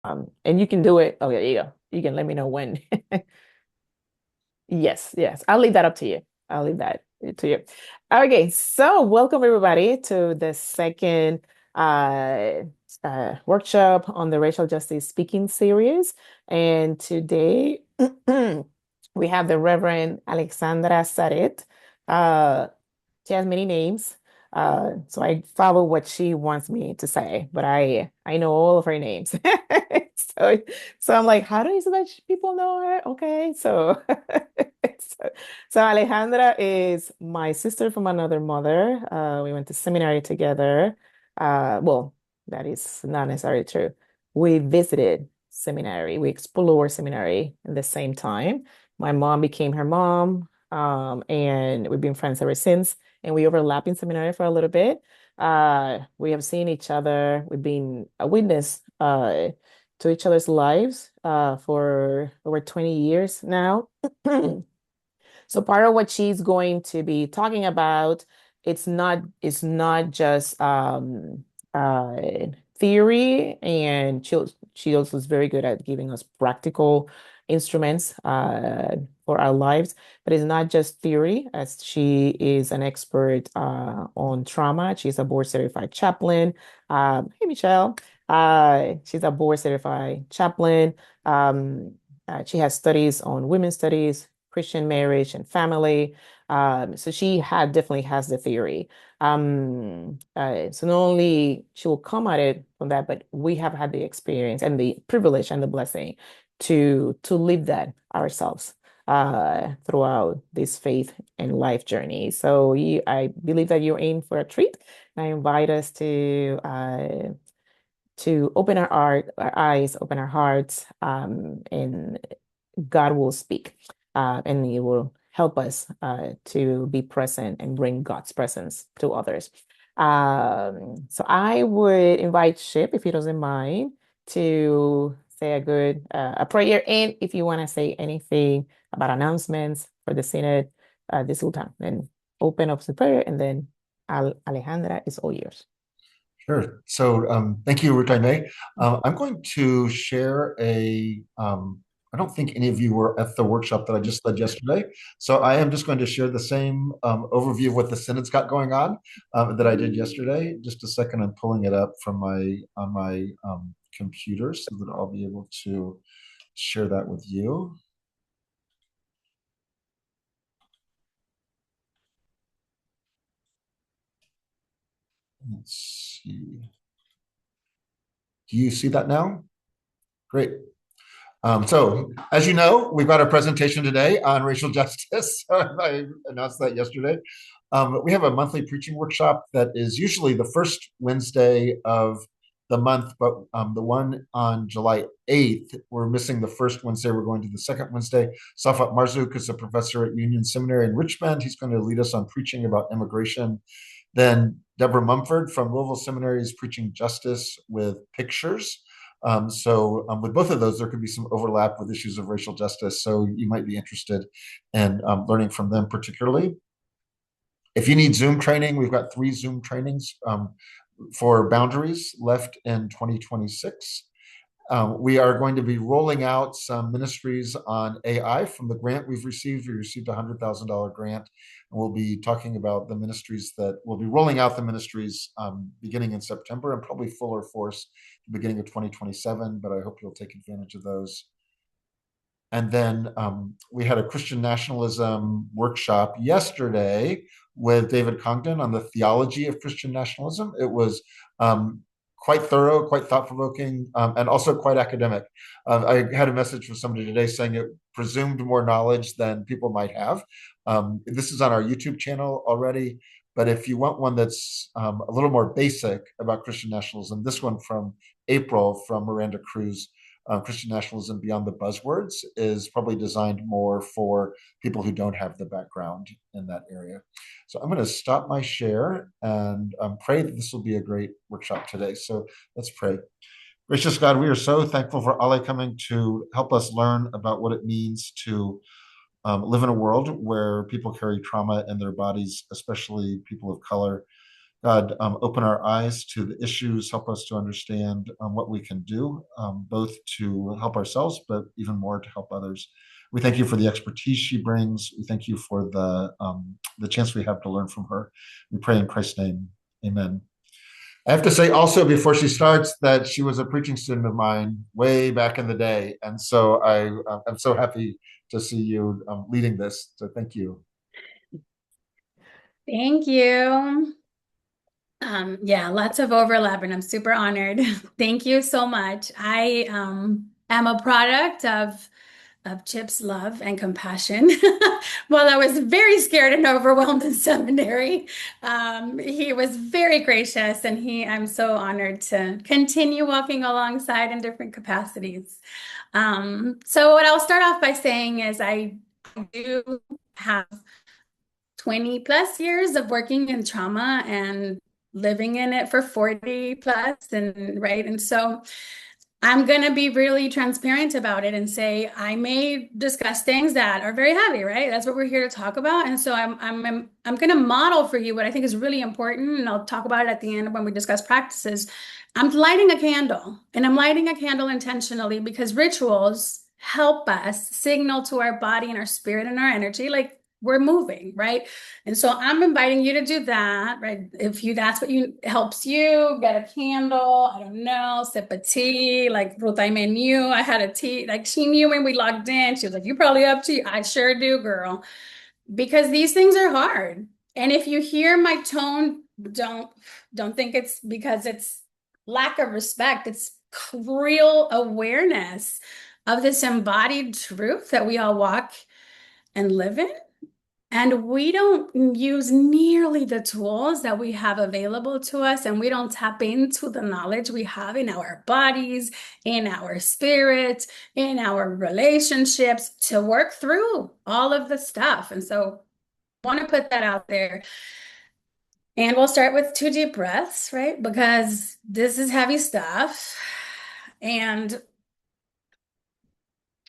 And you can do it. Oh, yeah, there you go. You can let me know when. Yes, yes. I'll leave that up to you. I'll leave that to you. Okay, so welcome everybody to the second uh, workshop on the racial justice speaking series. And today we have the Reverend Alexandra Zareth. Uh, she has many names. So I follow what she wants me to say, but I know all of her names. So so I'm like, how do you so that people know her? Okay, so so, so Alejandra is my sister from another mother. We went to seminary together. Well, that is not necessarily true. We visited seminary. We explored seminary at the same time. My mom became her mom, and we've been friends ever since. And we overlap in seminary for a little bit. We have seen each other. We've been a witness to each other's lives for over 20 years now. So part of what she's going to be talking about, it's not just uh theory, and she also is very good at giving us practical instruments for our lives, but it's not just theory, as she is an expert on trauma. She's a board certified chaplain. Hey Michelle. She's a board certified chaplain. Um, she has studies on women's studies, Christian marriage and family. So she had definitely has the theory. So not only she will come at it from that, but we have had the experience and the privilege and the blessing to live that ourselves throughout this faith and life journey. So I believe that you're in for a treat. I invite us to open our eyes, open our hearts, and God will speak, and He will help us to be present and bring God's presence to others. So I would invite Ship, if he doesn't mind, to say a prayer, and if you want to say anything about announcements for the synod this whole time, then open up the prayer, and then Alejandra is all yours. Sure. So thank you, Ruth May. I'm going to share I don't think any of you were at the workshop that I just led yesterday. So I am just going to share the same overview of what the Synod's got going on that I did yesterday. Just a second, I'm pulling it up from on my computer so that I'll be able to share that with you. Let's see. Do you see that now? Great. So, as you know, we've got a presentation today on racial justice. I announced that yesterday. We have a monthly preaching workshop that is usually the first Wednesday of the month, but the one on July 8th, we're missing the first Wednesday. We're going to the second Wednesday. Safat Marzuk is a professor at Union Seminary in Richmond. He's going to lead us on preaching about immigration. Then Deborah Mumford from Louisville Seminary is preaching justice with pictures. With both of those, there could be some overlap with issues of racial justice. So you might be interested in learning from them particularly. If you need Zoom training, we've got 3 Zoom trainings for boundaries left in 2026. We are going to be rolling out some ministries on AI from the grant we've received. We received a $100,000 grant, and we'll be talking about the ministries that we'll be rolling out the ministries beginning in September and probably fuller force the beginning of 2027. But I hope you'll take advantage of those. And then we had a Christian nationalism workshop yesterday with David Congdon on the theology of Christian nationalism. It was quite thorough, quite thought provoking, and also quite academic. I had a message from somebody today saying it presumed more knowledge than people might have. This is on our YouTube channel already. But if you want one that's a little more basic about Christian nationalism, this one from April from Miranda Cruz, Christian nationalism beyond the buzzwords, is probably designed more for people who don't have the background in that area. So I'm going to stop my share and pray that this will be a great workshop today. So let's pray. Gracious God, we are so thankful for Ale coming to help us learn about what it means to live in a world where people carry trauma in their bodies, especially people of color. God, open our eyes to the issues, help us to understand what we can do, both to help ourselves, but even more to help others. We thank you for the expertise she brings. We thank you for the chance we have to learn from her. We pray in Christ's name. Amen. I have to say also before she starts that she was a preaching student of mine way back in the day. And so I'm so happy to see you leading this. So thank you. Thank you. Yeah, lots of overlap, and I'm super honored. Thank you so much. I am a product of Chip's love and compassion. While I was very scared and overwhelmed in seminary, he was very gracious, and I'm so honored to continue walking alongside in different capacities. So what I'll start off by saying is I do have 20 plus years of working in trauma and living in it for 40 plus and right. And so I'm going to be really transparent about it and say I may discuss things that are very heavy, right? That's what we're here to talk about. And so I'm going to model for you what I think is really important, and I'll talk about it at the end when we discuss practices. I'm lighting a candle, and I'm lighting a candle intentionally because rituals help us signal to our body and our spirit and our energy like we're moving, right? And so I'm inviting you to do that, right? If you that's what you helps you, get a candle, I don't know, sip a tea, like Ruth I knew I had a tea, like she knew when we logged in. She was like, you probably up to you. I sure do, girl. Because these things are hard. And if you hear my tone, don't think it's because it's lack of respect. It's real awareness of this embodied truth that we all walk and live in. And we don't use nearly the tools that we have available to us, and we don't tap into the knowledge we have in our bodies, in our spirit, in our relationships to work through all of the stuff. And so I want to put that out there. And we'll start with 2 deep breaths, right? Because this is heavy stuff. And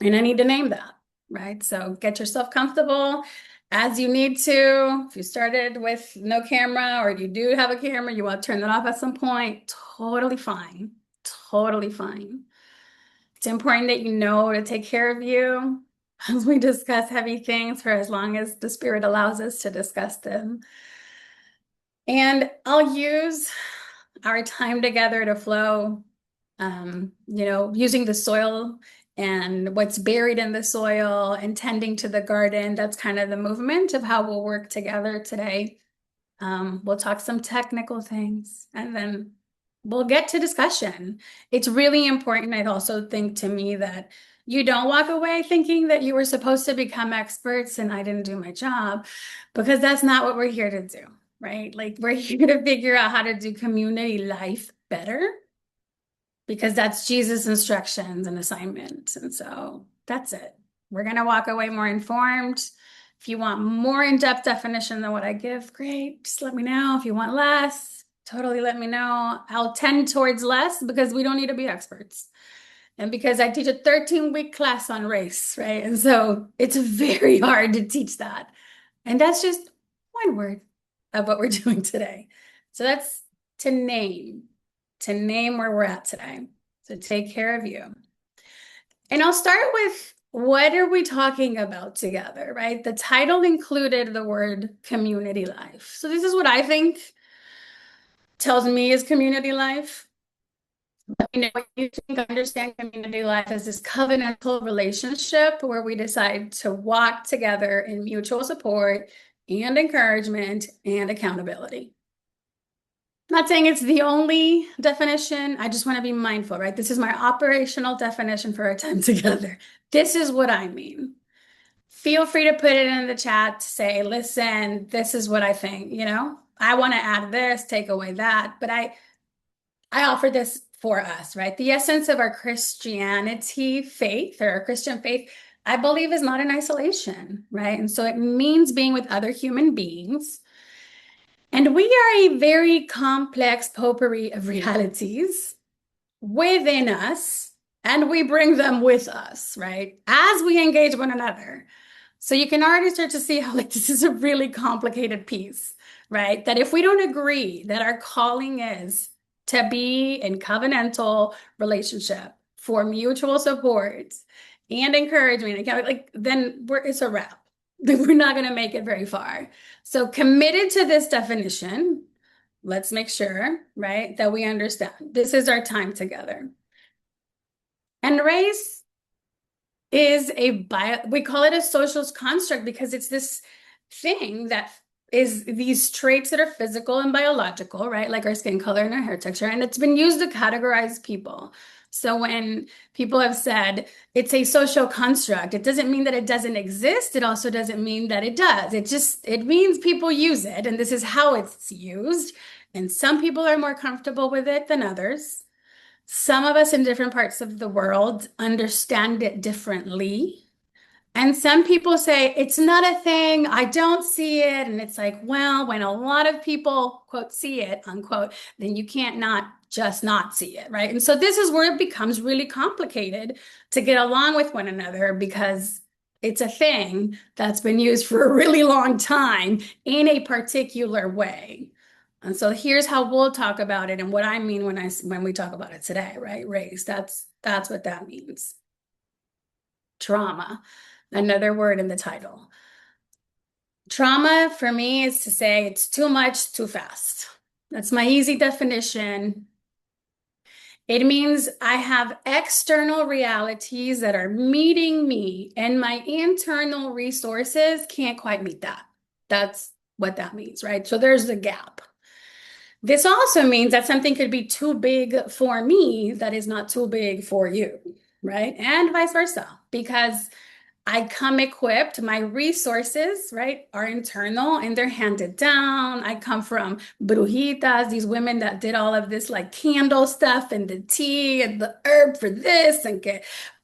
I need to name that, right? So get yourself comfortable as you need to. If you started with no camera or you do have a camera, you want to turn that off at some point, totally fine. Totally fine. It's important that you know to take care of you as we discuss heavy things for as long as the spirit allows us to discuss them. And I'll use our time together to flow, using the soil and what's buried in the soil and tending to the garden. That's kind of the movement of how we'll work together today. We'll talk some technical things and then we'll get to discussion. It's really important, I also think, to me that you don't walk away thinking that you were supposed to become experts and I didn't do my job, because that's not what we're here to do, right? Like we're here to figure out how to do community life better because that's Jesus' instructions and assignments. And so that's it. We're going to walk away more informed. If you want more in-depth definition than what I give, great. Just let me know. If you want less, totally let me know. I'll tend towards less because we don't need to be experts. And because I teach a 13-week class on race, right? And so it's very hard to teach that. And that's just one word of what we're doing today. So that's to name where we're at today. So take care of you. And I'll start with what are we talking about together, right? The title included the word community life. So this is what I think tells me is community life. Let me know what you think. Understand community life as this covenantal relationship where we decide to walk together in mutual support and encouragement and accountability. Not saying it's the only definition. I just want to be mindful, right? This is my operational definition for our time together. This is what I mean. Feel free to put it in the chat to say, listen, this is what I think, I want to add this, take away that, but I offer this for us, right? The essence of our Christianity faith or our Christian faith, I believe, is not in isolation, right? And so it means being with other human beings. And we are a very complex potpourri of realities within us, and we bring them with us, right? As we engage one another. So you can already start to see how this is a really complicated piece. right? That if we don't agree that our calling is to be in covenantal relationship for mutual support and encouragement, like then it's a wrap. We're not going to make it very far. So committed to this definition, let's make sure, right, that we understand this is our time together. And race is we call it a social construct because it's this thing that is these traits that are physical and biological, right? Like our skin color and our hair texture. And it's been used to categorize people. So when people have said it's a social construct, it doesn't mean that it doesn't exist. It also doesn't mean that it does. It means people use it, and this is how it's used. And some people are more comfortable with it than others. Some of us in different parts of the world understand it differently. And some people say it's not a thing, I don't see it. And it's like, well, when a lot of people, quote, see it, unquote, then you can't not just not see it, right? And so this is where it becomes really complicated to get along with one another because it's a thing that's been used for a really long time in a particular way. And so here's how we'll talk about it and what I mean when we talk about it today, right? Race. That's what that means. Trauma, another word in the title. Trauma for me is to say it's too much, too fast. That's my easy definition. It means I have external realities that are meeting me, and my internal resources can't quite meet that. That's what that means, right? So there's a gap. This also means that something could be too big for me that is not too big for you, right? And vice versa, because I come equipped. My resources, right, are internal and they're handed down. I come from brujitas, these women that did all of this like candle stuff and the tea and the herb for this and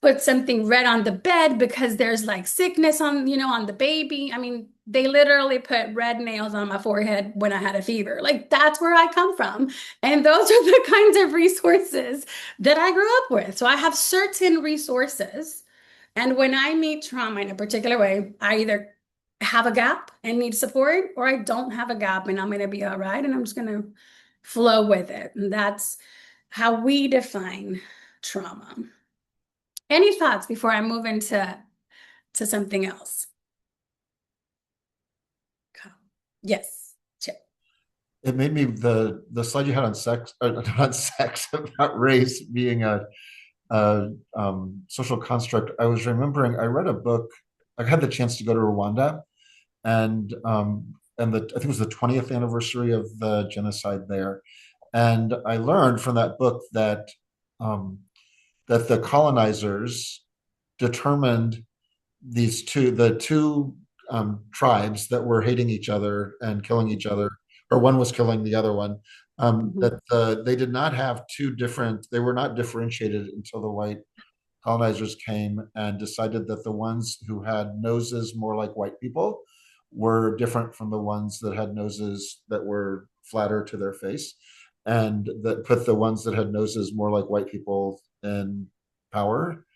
put something red on the bed because there's like sickness on, on the baby. I mean, they literally put red nails on my forehead when I had a fever. Like that's where I come from. And those are the kinds of resources that I grew up with. So I have certain resources. And when I meet trauma in a particular way, I either have a gap and need support, or I don't have a gap and I'm going to be all right and I'm just going to flow with it. And that's how we define trauma. Any thoughts before I move into something else? Yes, Chip. It made me the slide you had on sex, not on sex, about race being a social construct. I was remembering I read a book. I had the chance to go to Rwanda, and I think it was the 20th anniversary of the genocide there, and I learned from that book um, that the colonizers determined the two tribes that were hating each other and killing each other, or one was killing the other one. Mhm. That they did not have two different. They were not differentiated until the white colonizers came and decided that the ones who had noses more like white people were different from the ones that had noses that were flatter to their face, and that put the ones that had noses more like white people in power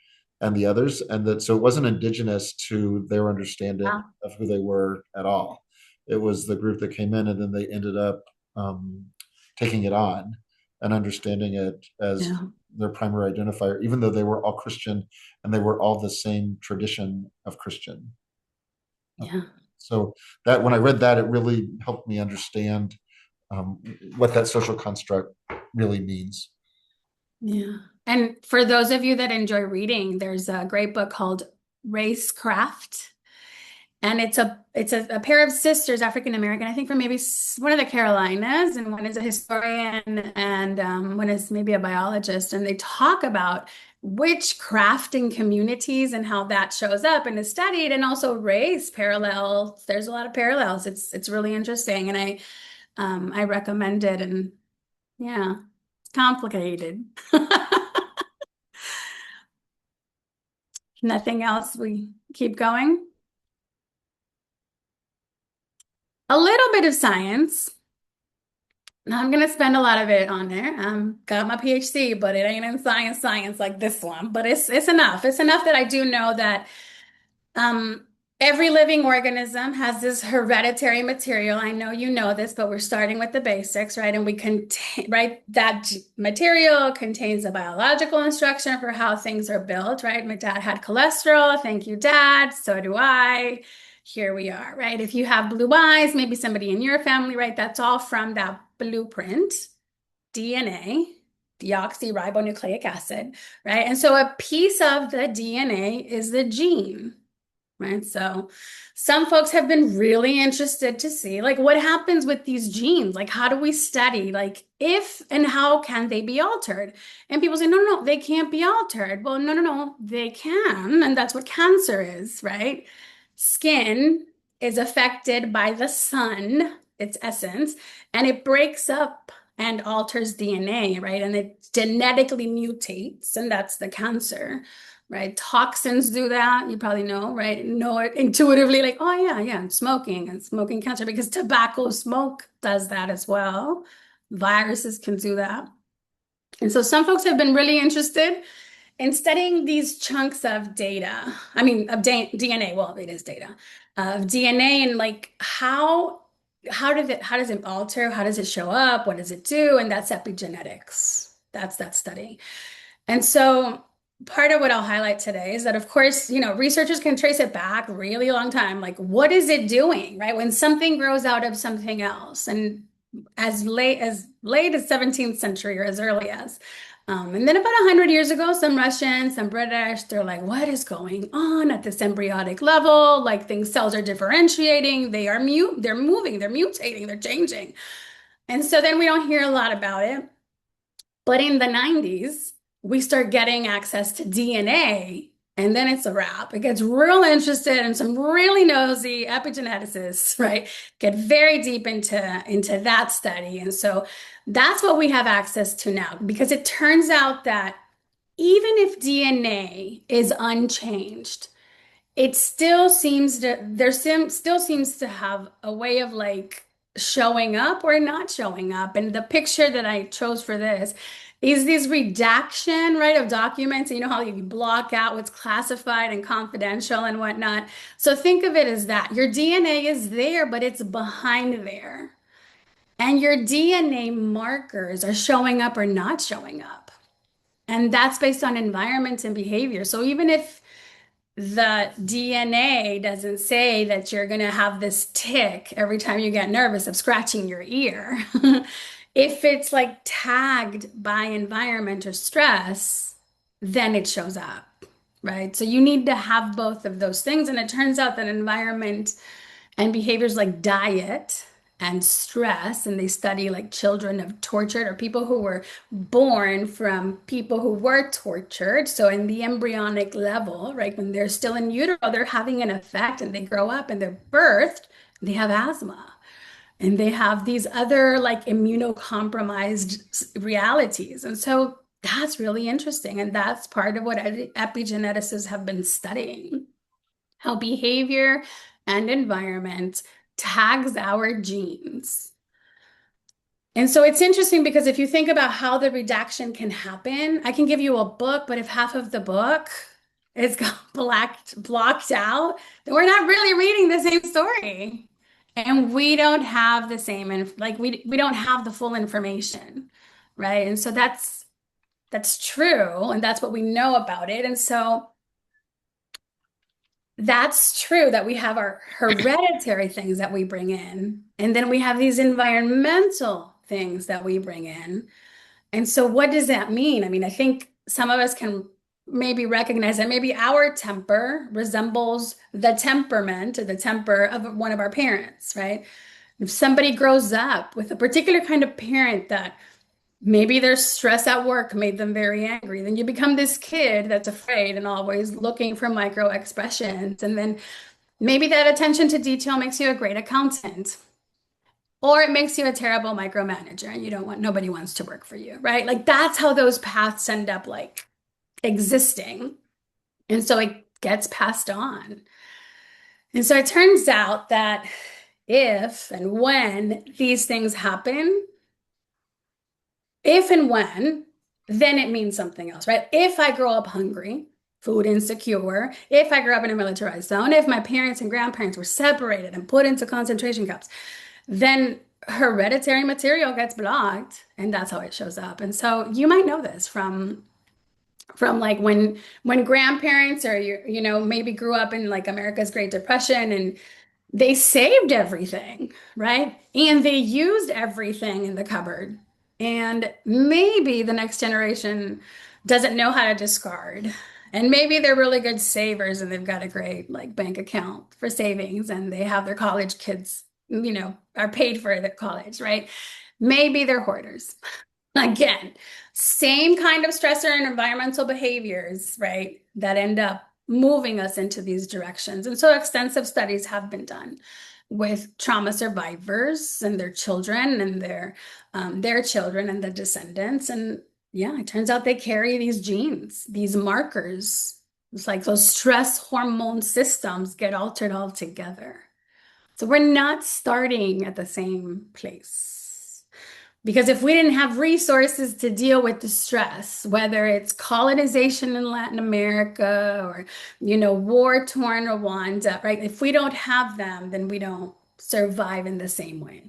and the others, and that so it wasn't indigenous to their understanding Yeah. of who they were at all. It was the group that came in, and then they ended up taking it on and understanding it as Yeah. their primary identifier, even though they were all Christian and they were all the same tradition of Christian. Yeah. So that when I read that, it really helped me understand um, what that social construct really means. Yeah. And for those of you that enjoy reading, there's a great book called Racecraft. And it's a pair of sisters, African American, I think from maybe one of the Carolinas, and one is a historian, and one is maybe a biologist. And they talk about witch crafting communities and how that shows up and is studied, and also race parallels. There's a lot of parallels. It's really interesting, and I recommend it. And yeah, it's complicated. Nothing else. We keep going. A little bit of science. Now I'm gonna spend a lot of it on there. Got my PhD, but it ain't in science like this one. But it's enough. It's enough that I do know that um Every living organism has this hereditary material. I know you know this, but we're starting with the basics, right? And we contain, right? That material contains a biological instruction for how things are built, right? My dad had cholesterol. Thank you, Dad. So do I. Here we are, right? If you have blue eyes, maybe somebody in your family, right? That's all from that blueprint, DNA, deoxyribonucleic acid, right? And so a piece of the DNA is the gene. Right. So some folks have been really interested to see like what happens with these genes? Like how do we study like if and how can they be altered? And people say, no, no, no, they can't be altered. Well, no, no, no, they can. And that's what cancer is, right? Skin is affected by the sun, its essence, and it breaks up and alters DNA, right? And it genetically mutates, and that's the cancer, right? Toxins do that. You probably know it intuitively, like, oh yeah, yeah, smoking and smoking cancer because tobacco smoke does that as well. Viruses can do that. And so some folks have been really interested in studying these chunks of data. I mean, of DNA. Well, it is data of DNA and like how does it alter? How does it show up? What does it do? And that's epigenetics. That's that study. And so part of what I'll highlight today is that, of course, researchers can trace it back a really long time. Like, what is it doing, right? When something grows out of something else, and as late as 17th century or as early as. And then about 100 years ago, some Russians, some British, they're like, what is going on at this embryonic level? Like things, cells are differentiating, they're moving, they're mutating, they're changing. And so then we don't hear a lot about it. But in the 90s, we start getting access to DNA, and then it's a wrap. It gets real interested in some really nosy epigeneticists, right? Get very deep into that study. And so that's what we have access to now, because it turns out that even if DNA is unchanged, it still seems to have a way of like showing up or not showing up. And the picture that I chose for this is this redaction, right, of documents. You know how you block out what's classified and confidential and whatnot. So think of it as that. Your DNA is there, but it's behind there. And your DNA markers are showing up or not showing up. And that's based on environment and behavior. So even if the DNA doesn't say that you're going to have this tick every time you get nervous of scratching your ear. If it's like tagged by environment or stress, then it shows up, right? So you need to have both of those things. And it turns out that environment and behaviors like diet and stress, and they study like children of tortured or people who were born from people who were tortured. So in the embryonic level, right, when they're still in utero, they're having an effect and they grow up and they're birthed, they have asthma. And they have these other like immunocompromised realities. And so that's really interesting. And that's part of what epigeneticists have been studying, how behavior and environment tags our genes. And so it's interesting because if you think about how the redaction can happen, I can give you a book, but if half of the book is blocked out, then we're not really reading the same story. And we don't have the same, and like we don't have the full information, right? And so that's true, and that's what we know about it. And so that's true that we have our hereditary things that we bring in, and then we have these environmental things that we bring in. And so, what does that mean? I mean, I think some of us can maybe recognize that maybe our temper resembles the temperament or the temper of one of our parents, right? If somebody grows up with a particular kind of parent that maybe their stress at work made them very angry. Then you become this kid that's afraid and always looking for micro expressions. And then maybe that attention to detail makes you a great accountant. Or it makes you a terrible micromanager and nobody wants to work for you, right? Like that's how those paths end up like existing. And so it gets passed on. And so it turns out that if and when these things happen, if and when, then it means something else, right? If I grow up hungry, food insecure, if I grew up in a militarized zone, if my parents and grandparents were separated and put into concentration camps, then hereditary material gets blocked, and that's how it shows up. And so you might know this from like when grandparents or maybe grew up in like America's Great Depression and they saved everything, right? And they used everything in the cupboard. And maybe the next generation doesn't know how to discard. And maybe they're really good savers and they've got a great like bank account for savings and they have their college kids, are paid for the college, right? Maybe they're hoarders. Again, same kind of stressor and environmental behaviors, right, that end up moving us into these directions. And so extensive studies have been done with trauma survivors and their children and their children and the descendants. And yeah, it turns out they carry these genes, these markers. It's like those stress hormone systems get altered altogether. So we're not starting at the same place. Because if we didn't have resources to deal with the stress, whether it's colonization in Latin America or, war-torn Rwanda, right? If we don't have them, then we don't survive in the same way.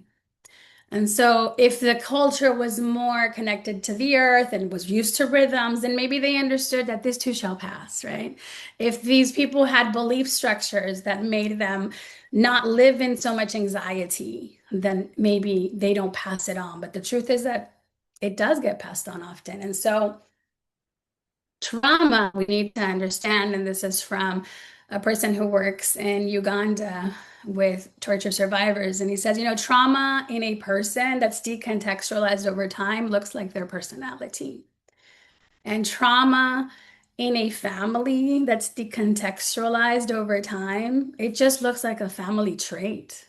And so if the culture was more connected to the earth and was used to rhythms, then maybe they understood that this too shall pass, right? If these people had belief structures that made them not live in so much anxiety, then maybe they don't pass it on. But the truth is that it does get passed on often. And so trauma, we need to understand, and this is from a person who works in Uganda with torture survivors. And he says, trauma in a person that's decontextualized over time looks like their personality. And trauma in a family that's decontextualized over time, it just looks like a family trait.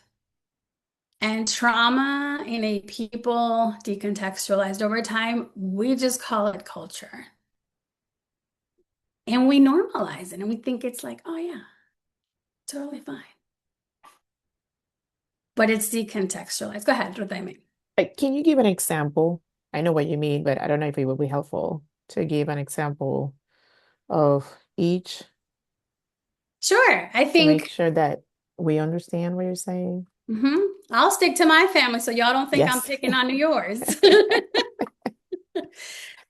And trauma in a people decontextualized over time, we just call it culture. And we normalize it and we think it's like, oh yeah, totally fine. But it's decontextualized. Go ahead, what do I mean? Can you give an example? I know what you mean, but I don't know if it would be helpful to give an example of each Sure. I to make think sure that we understand what you're saying. I'll stick to my family so y'all don't think I'm Yes. picking on yours.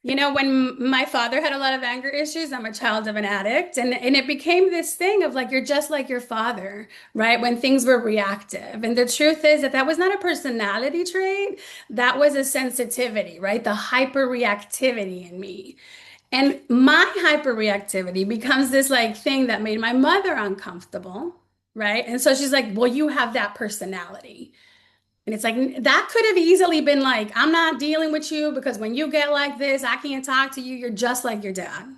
When my father had a lot of anger issues, I'm a child of an addict, and it became this thing of like, you're just like your father, right? When things were reactive. And the truth is that that was not a personality trait, that was a sensitivity, right? The hyperreactivity in me. And my hyperreactivity becomes this like thing that made my mother uncomfortable, right? And so she's like, well, you have that personality. And it's like, that could have easily been like, I'm not dealing with you because when you get like this, I can't talk to you. You're just like your dad.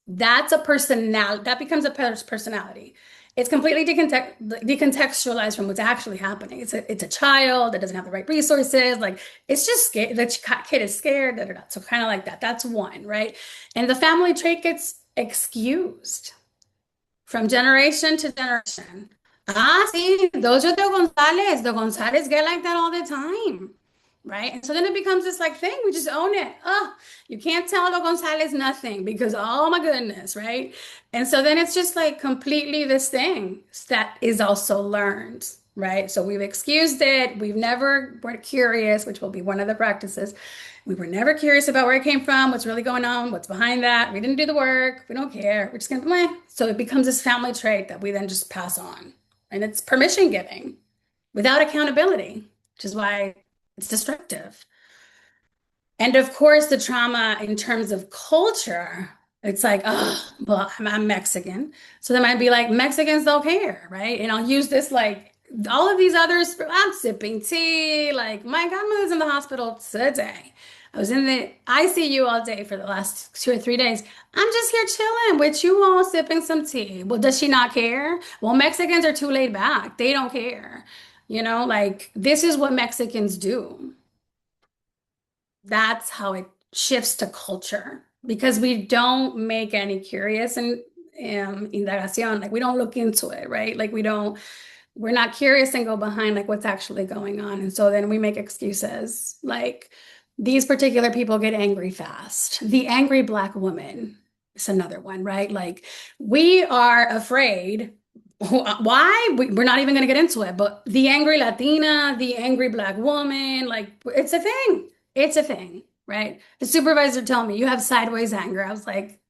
That's a personality. That becomes a personality. It's completely decontextualized from what's actually happening. It's a child that doesn't have the right resources. Like, it's just scared. The kid is scared. Da, da, da. So kind of like that. That's one, right? And the family trait gets excused from generation to generation. Ah, sí, those are the González. The González get like that all the time, right? And so then it becomes this like thing. We just own it. Oh, you can't tell the González nothing because, oh my goodness, right? And so then it's just like completely this thing that is also learned, right? So we've excused it. We're curious, which will be one of the practices. We were never curious about where it came from, what's really going on, what's behind that. We didn't do the work. We don't care. We're just gonna, meh. So it becomes this family trait that we then just pass on. And it's permission giving without accountability, which is why it's destructive. And of course, the trauma in terms of culture, it's like, oh, well, I'm Mexican. So they might be like, Mexicans don't care, right? And I'll use this like all of these others. I'm sipping tea. Like my godmother's in the hospital today. I was in the ICU all day for the last 2 or 3 days. I'm just here chilling with you all, sipping some tea. Well, does she not care? Well, Mexicans are too laid back. They don't care. Like this is what Mexicans do. That's how it shifts to culture because we don't make any curious and indagación. Like we don't look into it, right? Like we're not curious and go behind like what's actually going on. And so then we make excuses like these particular people get angry fast. The angry Black woman It's another one, right? Like we are afraid. Why? We're not even going to get into it, but the angry Latina, the angry Black woman, like it's a thing. It's a thing, right? The supervisor told me you have sideways anger. I was like,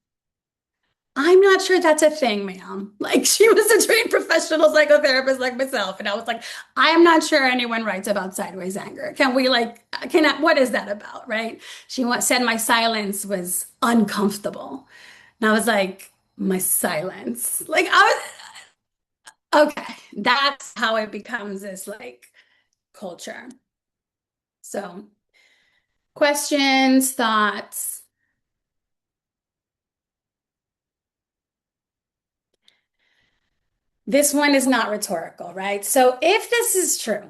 I'm not sure that's a thing, ma'am. Like she was a trained professional psychotherapist like myself. And I was like, I am not sure anyone writes about sideways anger. Can we what is that about? Right? Said my silence was uncomfortable. And I was like, my silence. Like okay, that's how it becomes this like culture. So questions, thoughts. This one is not rhetorical, right? So if this is true,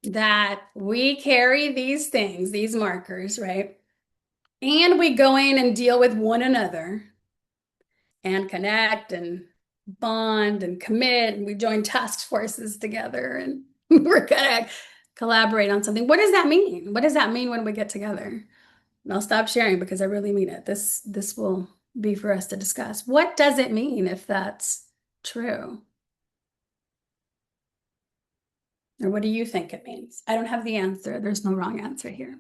that we carry these things, these markers, right? And we go in and deal with one another and connect and bond and commit, and we join task forces together and we're gonna collaborate on something. What does that mean? What does that mean when we get together? And I'll stop sharing because I really mean it. This will be for us to discuss. What does it mean if that's true? Or what do you think it means? I don't have the answer. There's no wrong answer here.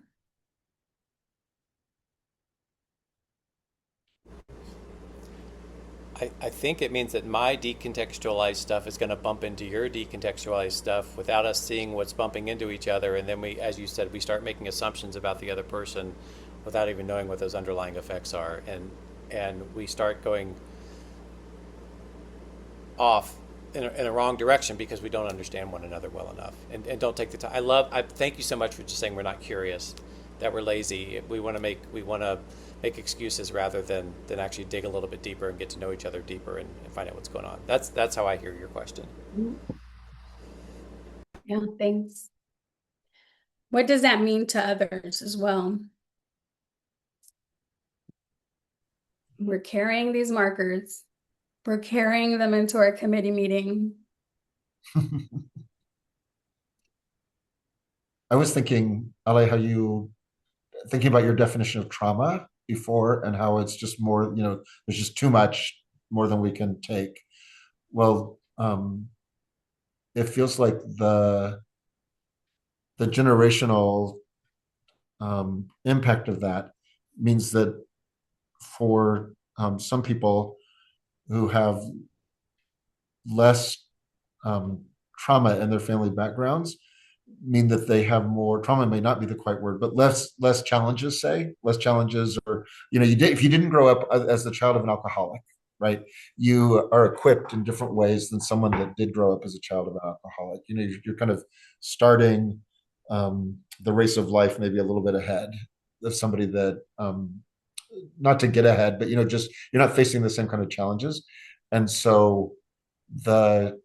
I think it means that my decontextualized stuff is going to bump into your decontextualized stuff without us seeing what's bumping into each other. And then we, as you said, we start making assumptions about the other person without even knowing what those underlying effects are. And we start going off in a wrong direction because we don't understand one another well enough and don't take the time. I thank you so much for just saying we're not curious, that we're lazy. We want to make excuses rather than actually dig a little bit deeper and get to know each other deeper and find out what's going on. That's how I hear your question. Yeah, thanks. What does that mean to others as well? We're carrying these markers. We're carrying them into our committee meeting. I was thinking, Ale, how you thinking about your definition of trauma before and how it's just more, there's just too much more than we can take. Well, it feels like the generational impact of that means that for some people who have less trauma in their family backgrounds mean that they have more trauma, may not be the quite word, but less challenges, say less challenges, or if you didn't grow up as the child of an alcoholic, right, you are equipped in different ways than someone that did grow up as a child of an alcoholic. You're kind of starting the race of life maybe a little bit ahead of somebody that not to get ahead, but just you're not facing the same kind of challenges. And so the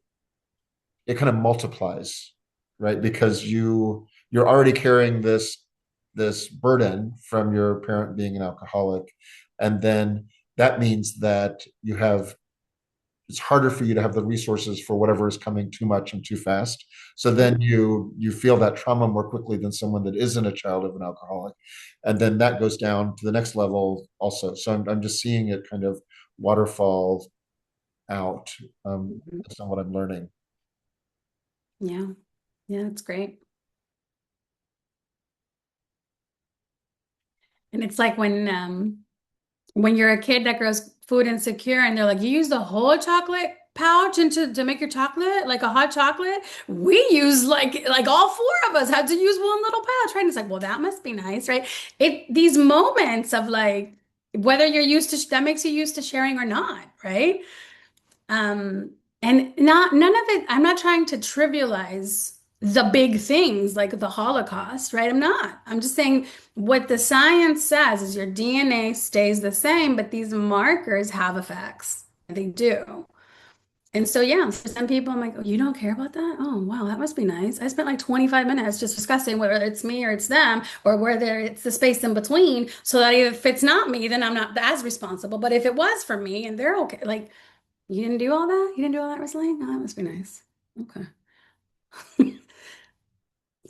it kind of multiplies, right? Because you're already carrying this burden from your parent being an alcoholic, and then that means that it's harder for you to have the resources for whatever is coming too much and too fast. So then you feel that trauma more quickly than someone that isn't a child of an alcoholic, and then that goes down to the next level also. So I'm just seeing it kind of waterfall out. That's not what I'm learning. Yeah. Yeah, it's great. And it's like when you're a kid that grows food insecure and they're like, you use the whole chocolate pouch to make your chocolate, like a hot chocolate. We use like all four of us had to use one little pouch, right? And it's like, well, that must be nice, right? These moments of like whether you're used to that makes you used to sharing or not, right? Um, and none of it, I'm not trying to trivialize the big things like the Holocaust, right? I'm not. I'm just saying what the science says is your DNA stays the same, but these markers have effects. They do. And so, yeah, for some people, I'm like, oh, you don't care about that? Oh, wow, that must be nice. I spent like 25 minutes just discussing whether it's me or it's them, or whether it's the space in between, so that if it's not me, then I'm not as responsible. But if it was for me and they're okay, like, you didn't do all that? You didn't do all that wrestling? Oh, that must be nice. Okay.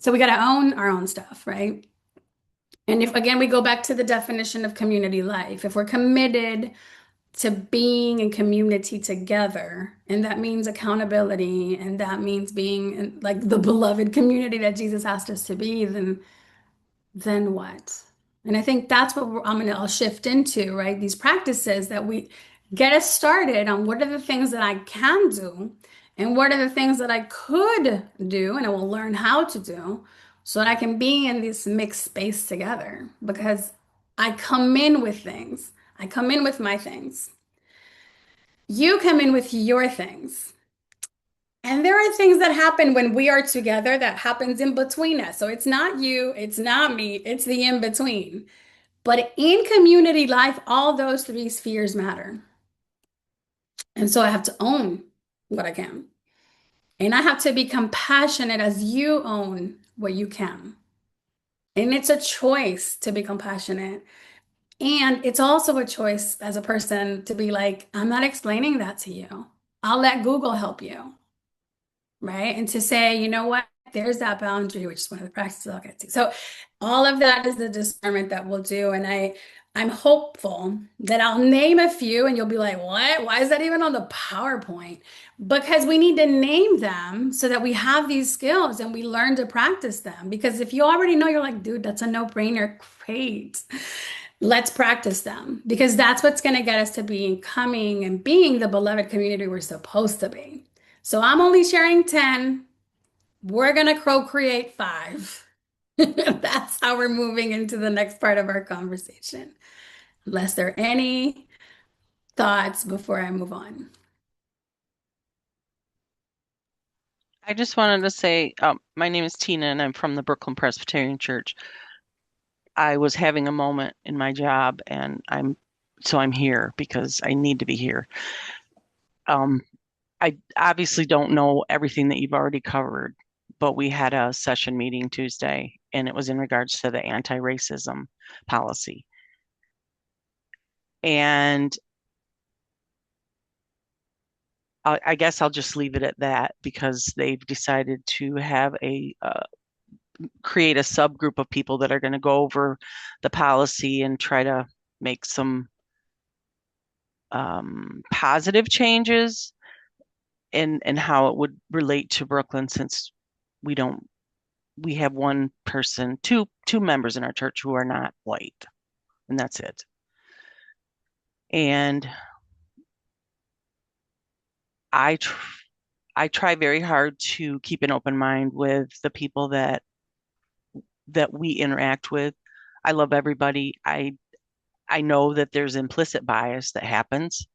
So we got to own our own stuff, right? And if again we go back to the definition of community life, if we're committed to being in community together. And that means accountability, and that means being in, like the beloved community that Jesus asked us to be, then what? And I think that's what I'll shift into, right? These practices that we get us started on what are the things that I can do and what are the things that I could do and I will learn how to do so that I can be in this mixed space together because I come in with things. I come in with my things. You come in with your things. And there are things that happen when we are together that happens in between us. So it's not you, it's not me, it's the in between. But in community life, all those three spheres matter. And so I have to own what I can. And I have to be compassionate as you own what you can. And it's a choice to be compassionate. And it's also a choice as a person to be like, I'm not explaining that to you. I'll let Google help you. Right? And to say, you know what, there's that boundary, which is one of the practices I'll get to. So all of that is the discernment that we'll do. And I'm hopeful that I'll name a few and you'll be like, what? Why is that even on the PowerPoint? Because we need to name them so that we have these skills and we learn to practice them. Because if you already know, you're like, dude, that's a no-brainer. Great. Let's practice them because that's what's going to get us to becoming and being the beloved community we're supposed to be. So I'm only sharing 10. We're going to co-create 5. That's how we're moving into the next part of our conversation. Unless there are any thoughts before I move on. I just wanted to say, my name is Tina and I'm from the Brooklyn Presbyterian Church. I was having a moment in my job and I'm here because I need to be here. I obviously don't know everything that you've already covered, but we had a session meeting Tuesday and it was in regards to the anti-racism policy. And I guess I'll just leave it at that because they've decided to have create a subgroup of people that are going to go over the policy and try to make some positive changes and how it would relate to Brooklyn since we have one person, two members in our church who are not white, and that's it. And I try very hard to keep an open mind with the people that we interact with. I love everybody. I know that there's implicit bias that happens.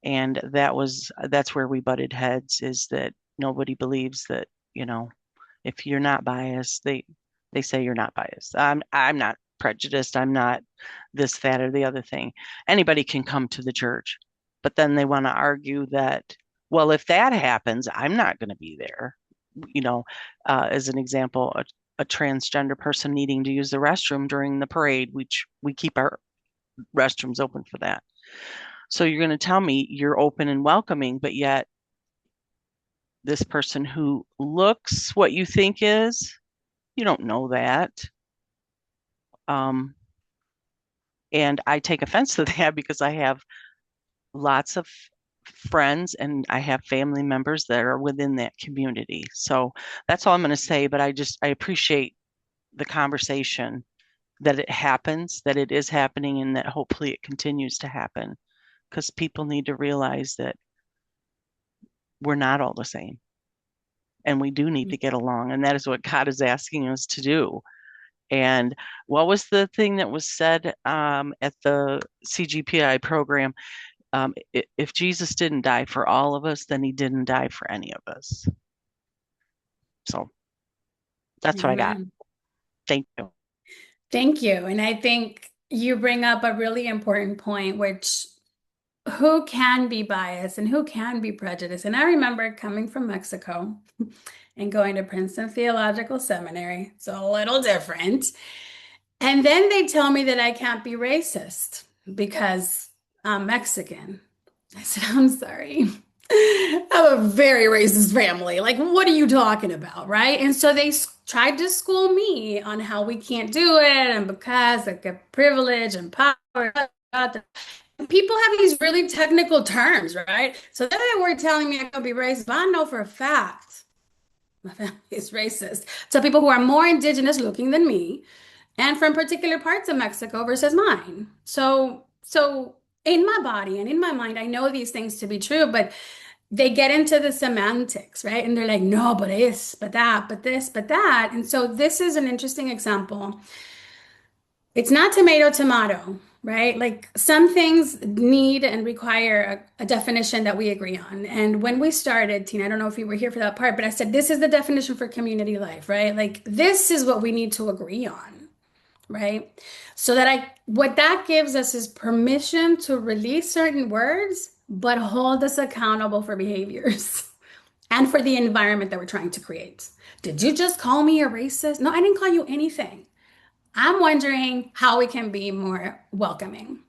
And that's where we butted heads, is that nobody believes that, if you're not biased, they say you're not biased. I'm not prejudiced. I'm not this, that, or the other thing. Anybody can come to the church, but then they want to argue that, well, if that happens, I'm not going to be there. As an example, a transgender person needing to use the restroom during the parade, which we keep our restrooms open for that. So you're going to tell me you're open and welcoming, but yet this person who looks what you think is, you don't know that. And I take offense to that because I have lots of friends and I have family members that are within that community. So that's all I'm going to say, but I appreciate the conversation, that it happens, that it is happening, and that hopefully it continues to happen. Because people need to realize that we're not all the same and we do need to get along. And that is what God is asking us to do. And what was the thing that was said at the CGPI program? If Jesus didn't die for all of us, then he didn't die for any of us. So that's what I got. Thank you. Thank you. And I think you bring up a really important point, which who can be biased and who can be prejudiced. And I remember coming from Mexico and going to Princeton Theological Seminary. It's a little different. And then they tell me that I can't be racist because I'm Mexican. I said, I'm sorry. I have a very racist family. Like, what are you talking about? Right. And so they tried to school me on how we can't do it. And because I get privilege and power. people have these really technical terms, right? So then they were telling me I could be racist, but I know for a fact my family is racist. So people who are more indigenous looking than me and from particular parts of Mexico versus mine. So in my body and in my mind, I know these things to be true, but they get into the semantics, right? And they're like, no, but this, but that, but this, but that. And so this is an interesting example. It's not tomato, tomato, right? Like some things need and require a definition that we agree on. And when we started, Tina, I don't know if you were here for that part, but I said, this is the definition for community life, right? Like this is what we need to agree on, right? So that what that gives us is permission to release certain words, but hold us accountable for behaviors and for the environment that we're trying to create. Did you just call me a racist? No, I didn't call you anything. I'm wondering how we can be more welcoming.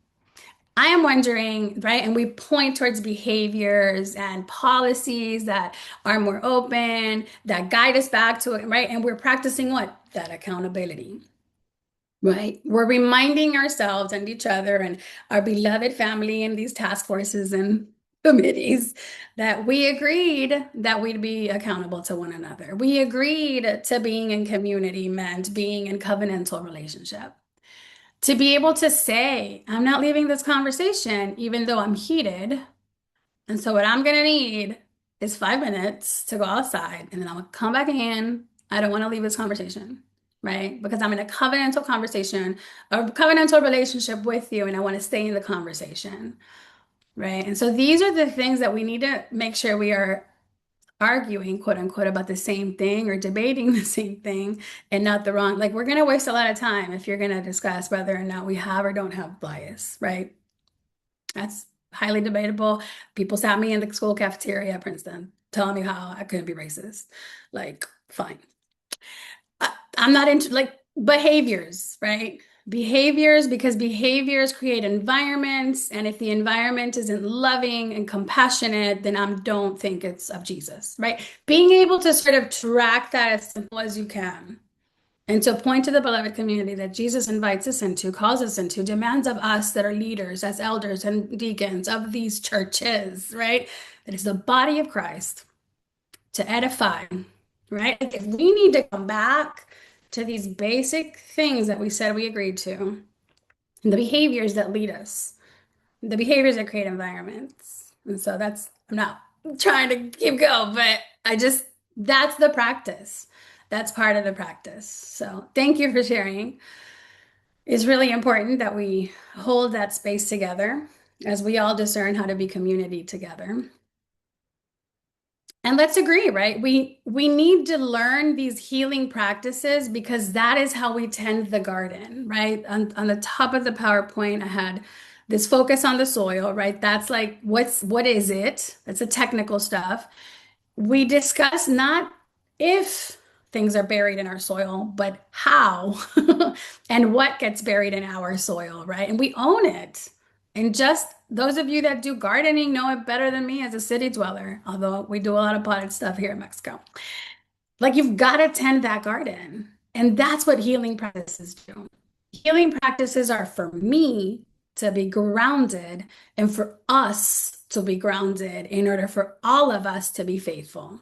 I am wondering, right? And we point towards behaviors and policies that are more open, that guide us back to it, right? And we're practicing what? That accountability, right? We're reminding ourselves and each other and our beloved family and these task forces and committees that we agreed that we'd be accountable to one another. We agreed to being in community meant being in covenantal relationship. To be able to say, I'm not leaving this conversation, even though I'm heated. And so what I'm gonna need is 5 minutes to go outside, and then I'm gonna come back in. I don't want to leave this conversation, right? Because I'm in a covenantal conversation, a covenantal relationship with you, and I want to stay in the conversation, right? And so these are the things that we need to make sure we are arguing, quote unquote, about the same thing or debating the same thing and not the wrong. Like we're gonna waste a lot of time if you're gonna discuss whether or not we have or don't have bias, right? That's highly debatable. People sat me in the school cafeteria at Princeton telling me how I couldn't be racist. Like, fine. I'm not into like behaviors, right? Behaviors, because behaviors create environments. And if the environment isn't loving and compassionate, then I don't think it's of Jesus, right? Being able to sort of track that as simple as you can. And to point to the beloved community that Jesus invites us into, calls us into, demands of us that are leaders, as elders and deacons of these churches, right? That is the body of Christ to edify, right? Like if we need to come back to these basic things that we said we agreed to, and the behaviors that lead us, the behaviors that create environments. And so I'm not trying to keep going, but that's the practice. That's part of the practice. So thank you for sharing. It's really important that we hold that space together as we all discern how to be community together. And let's agree, right? We need to learn these healing practices because that is how we tend the garden, right? On the top of the PowerPoint, I had this focus on the soil, right? That's like what is it? That's the technical stuff. We discuss not if things are buried in our soil, but how and what gets buried in our soil, right? And we own it. And just those of you that do gardening know it better than me as a city dweller, although we do a lot of potted stuff here in Mexico. Like you've got to tend that garden. And that's what healing practices do. Healing practices are for me to be grounded and for us to be grounded in order for all of us to be faithful,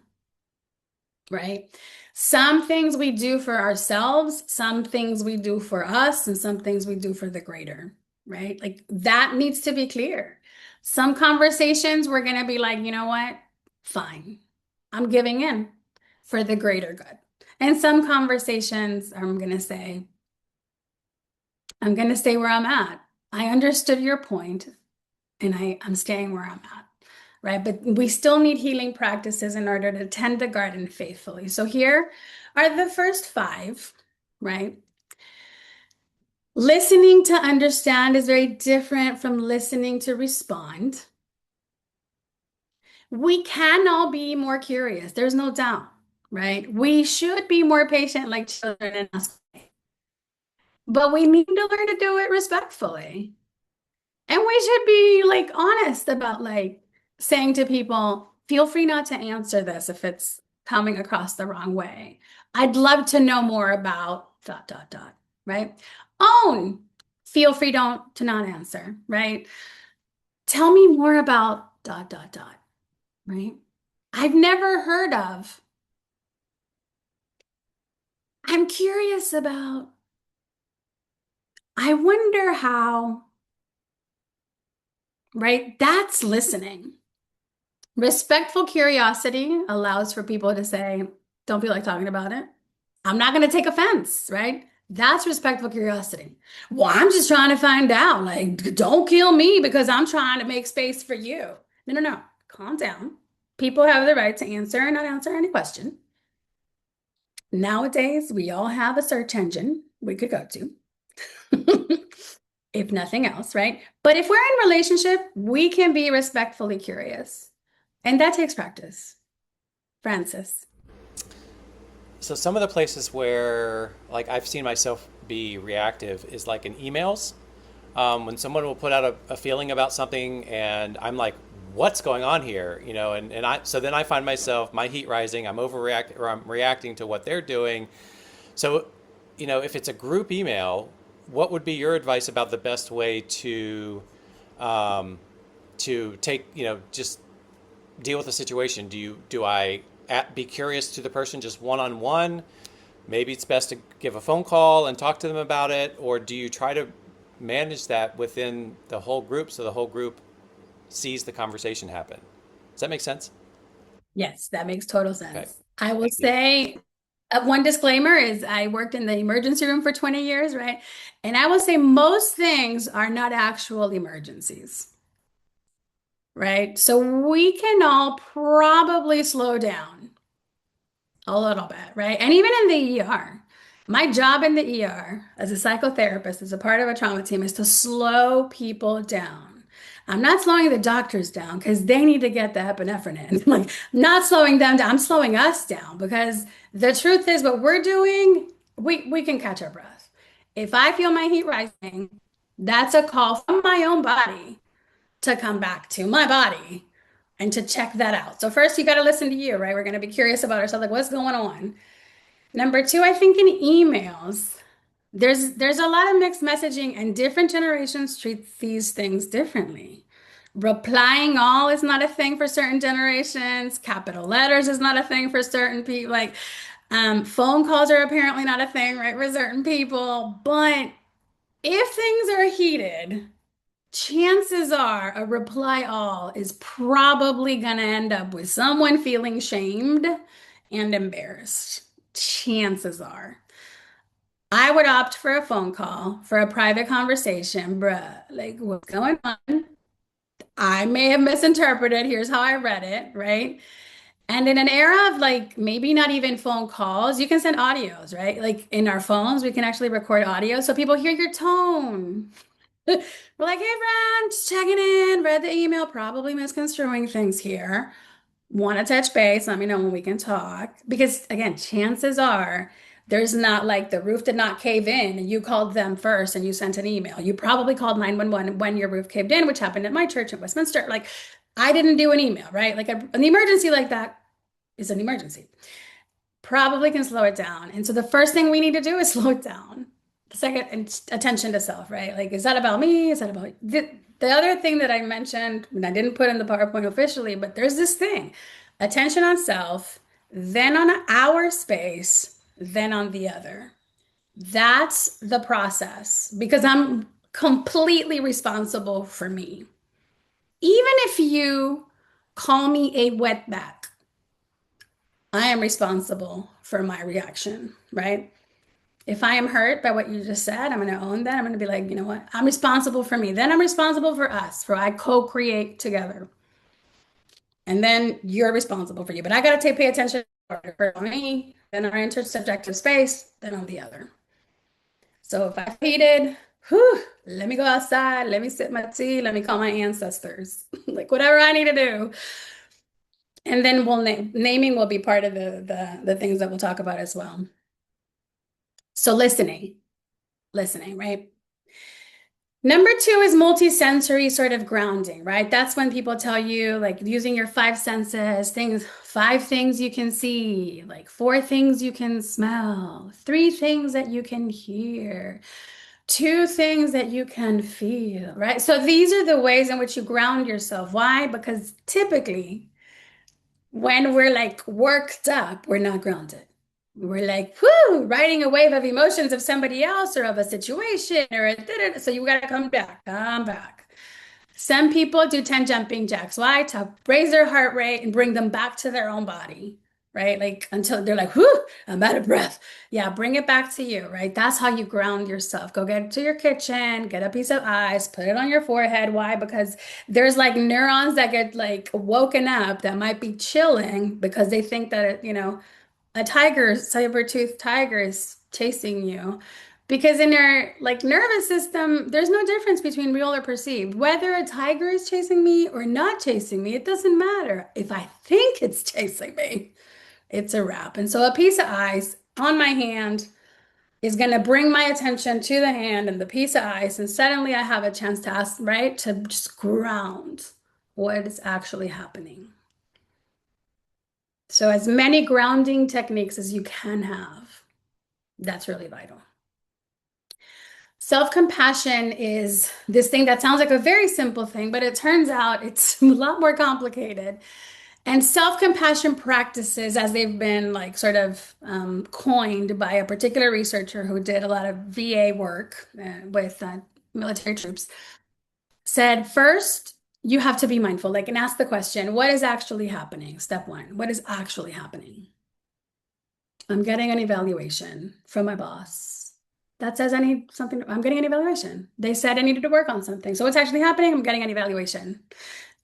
right? Some things we do for ourselves, some things we do for us, and some things we do for the greater, right? Like that needs to be clear. Some conversations we're going to be like, you know what? Fine. I'm giving in for the greater good. And some conversations I'm going to stay where I'm at. I understood your point and I'm staying where I'm at, right? But we still need healing practices in order to tend the garden faithfully. So here are the first 5, right? Listening to understand is very different from listening to respond. We can all be more curious. There's no doubt, right? We should be more patient like children and ask, but we need to learn to do it respectfully. And we should be like honest about like saying to people, feel free not to answer this if it's coming across the wrong way. I'd love to know more about ... right? Feel free to not answer, right? Tell me more about dot, dot, dot, right? I've never heard of. I'm curious about. I wonder how, right? That's listening. Respectful curiosity allows for people to say, don't feel like talking about it. I'm not going to take offense, right? That's respectful curiosity. Well, I'm just trying to find out. Like, don't kill me because I'm trying to make space for you. No, no, no. Calm down. People have the right to answer and not answer any question. Nowadays, we all have a search engine we could go to, if nothing else, right? But if we're in a relationship, we can be respectfully curious. And that takes practice. Francis. So some of the places where like I've seen myself be reactive is like in emails. When someone will put out a feeling about something and I'm like, what's going on here? You know, and I so then I find myself my heat rising, I'm overreacting or I'm reacting to what they're doing. So, you know, if it's a group email, what would be your advice about the best way um, to take, you know, just deal with the situation? Do I be curious to the person just one on one? Maybe it's best to give a phone call and talk to them about it, or do you try to manage that within the whole group so the whole group sees the conversation happen? Does that make sense? Yes, that makes total Okay, sense. I will thank you. say one disclaimer is I worked in the emergency room for 20 years, right? And I will say most things are not actual emergencies, right? So we can all probably slow down a little bit, right? And even in the ER, my job in the ER as a psychotherapist, as a part of a trauma team, is to slow people down. I'm not slowing the doctors down because they need to get the epinephrine. Like, not slowing them down. I'm slowing us down because the truth is, what we're doing, we can catch our breath. If I feel my heat rising, that's a call from my own body to come back to my body and to check that out. So first you got to listen to you, right? We're going to be curious about ourselves, like what's going on. Number two, I think in emails, there's a lot of mixed messaging and different generations treat these things differently. Replying all is not a thing for certain generations. Capital letters is not a thing for certain people. Like phone calls are apparently not a thing, right, for certain people. But if things are heated, chances are a reply all is probably going to end up with someone feeling shamed and embarrassed. Chances are. I would opt for a phone call for a private conversation. Bruh, like what's going on? I may have misinterpreted. Here's how I read it, right? And in an era of like maybe not even phone calls, you can send audios, right? Like in our phones, we can actually record audio so people hear your tone. We're like, hey, friend, just checking in, read the email, probably misconstruing things here. Want to touch base? Let me know when we can talk. Because again, chances are there's not like the roof did not cave in and you called them first and you sent an email. You probably called 911 when your roof caved in, which happened at my church in Westminster. Like, I didn't do an email, right? Like, an emergency like that is an emergency. Probably can slow it down. And so the first thing we need to do is slow it down. The second, and attention to self, right? Like, is that about me? Is that about the other thing that I mentioned, and I didn't put in the PowerPoint officially, but there's this thing, attention on self, then on our space, then on the other. That's the process because I'm completely responsible for me. Even if you call me a wetback, I am responsible for my reaction, right? If I am hurt by what you just said, I'm going to own that. I'm going to be like, you know what? I'm responsible for me. Then I'm responsible for us, for I co-create together. And then you're responsible for you. But I got to pay attention for me, then our intersubjective space, then on the other. So if I heated, whew, let me go outside, let me sip my tea, let me call my ancestors, like whatever I need to do. And then we'll naming will be part of the things that we'll talk about as well. So listening, right? Number two is multisensory sort of grounding, right? That's when people tell you, like, using your five senses, things, five things you can see, like four things you can smell, three things that you can hear. two things that you can feel, right? So these are the ways in which you ground yourself. Why? Because typically, when we're like worked up, we're not grounded. We're like, whoo, riding a wave of emotions of somebody else or of a situation or a da-da-da. So you got to come back, come back. Some people do 10 jumping jacks. Why? To raise their heart rate and bring them back to their own body, right? Like until they're like, whoo, I'm out of breath. Yeah, bring it back to you, right? That's how you ground yourself. Go get to your kitchen, get a piece of ice, put it on your forehead. Why? Because there's like neurons that get like woken up that might be chilling because they think that, a tiger, saber-toothed tiger is chasing you. Because in our like nervous system, there's no difference between real or perceived. Whether a tiger is chasing me or not chasing me, it doesn't matter. If I think it's chasing me, it's a wrap. And so a piece of ice on my hand is going to bring my attention to the hand and the piece of ice. And suddenly I have a chance to ask, right, to just ground what is actually happening. So as many grounding techniques as you can have, that's really vital. Self-compassion is this thing that sounds like a very simple thing, but it turns out it's a lot more complicated. And self-compassion practices, as they've been like sort of coined by a particular researcher who did a lot of VA work with military troops, said first, you have to be mindful, like, and ask the question, what is actually happening? Step one, what is actually happening? I'm getting an evaluation from my boss. That says I need something. I'm getting an evaluation. They said I needed to work on something. So what's actually happening? I'm getting an evaluation.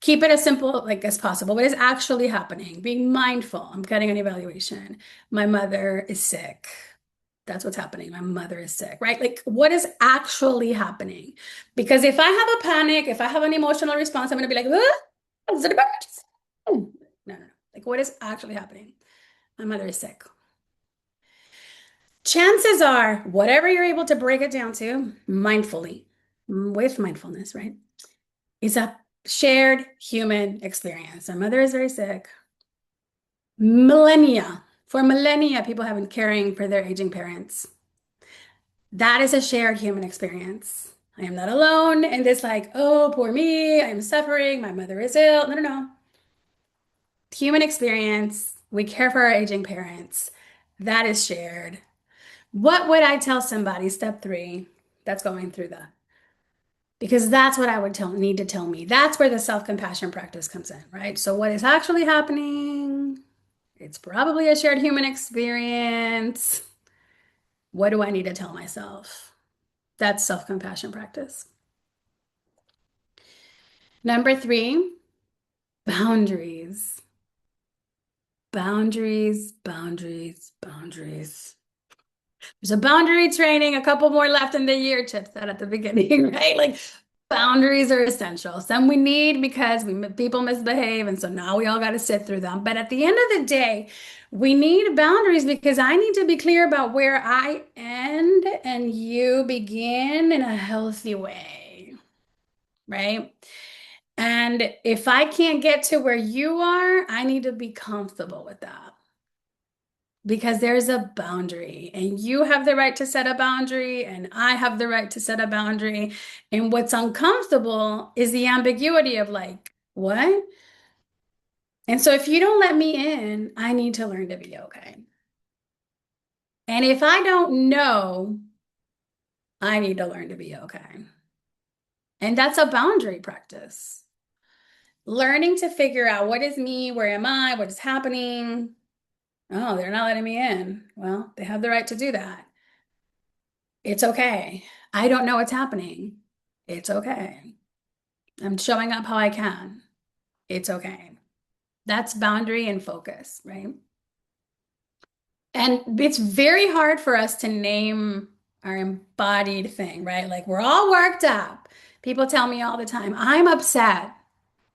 Keep it as simple like as possible. What is actually happening? Being mindful. I'm getting an evaluation. My mother is sick. That's what's happening. My mother is sick, right? Like what is actually happening? Because if I have a panic, if I have an emotional response, I'm going to be like, ah, is it about? No, no, no. Like what is actually happening? My mother is sick. Chances are, whatever you're able to break it down to mindfully, with mindfulness, right, is a shared human experience. Our mother is very sick. For millennia, people have been caring for their aging parents. That is a shared human experience. I am not alone in this, like, oh, poor me, I'm suffering, my mother is ill. No, no, no. Human experience. We care for our aging parents. That is shared. What would I tell somebody, step 3, that's going through that? Because that's what I would need to tell me. That's where the self-compassion practice comes in, right? So what is actually happening? It's probably a shared human experience. What do I need to tell myself? That's self-compassion practice. Number 3, boundaries. Boundaries, boundaries, boundaries. There's a boundary training, a couple more left in the year, Chip said at the beginning, right? Like boundaries are essential. Some we need because people misbehave, and so now we all got to sit through them. But at the end of the day, we need boundaries because I need to be clear about where I end and you begin in a healthy way, right? And if I can't get to where you are, I need to be comfortable with that. Because there's a boundary, and you have the right to set a boundary, and I have the right to set a boundary. And what's uncomfortable is the ambiguity of like, what? And so if you don't let me in, I need to learn to be okay. And if I don't know, I need to learn to be okay. And that's a boundary practice. Learning to figure out what is me, where am I, what is happening. Oh, they're not letting me in. Well, they have the right to do that. It's okay. I don't know what's happening. It's okay. I'm showing up how I can. It's okay. That's boundary and focus, right? And it's very hard for us to name our embodied thing, right? Like we're all worked up. People tell me all the time, I'm upset,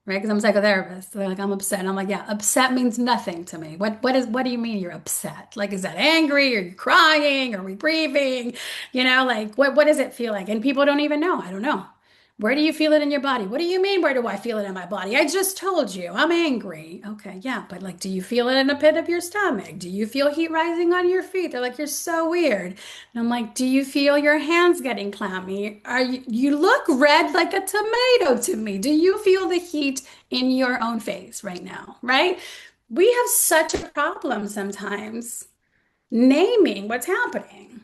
right? Because I'm a psychotherapist. So they're like, I'm upset. And I'm like, yeah, upset means nothing to me. What do you mean you're upset? Like, is that angry? Are you crying? Are we grieving? Like what does it feel like? And people don't even know. I don't know. Where do you feel it in your body? What do you mean, where do I feel it in my body? I just told you, I'm angry. Okay, yeah, but like, do you feel it in the pit of your stomach? Do you feel heat rising on your feet? They're like, you're so weird. And I'm like, do you feel your hands getting clammy? You look red like a tomato to me. Do you feel the heat in your own face right now? Right? We have such a problem sometimes naming what's happening.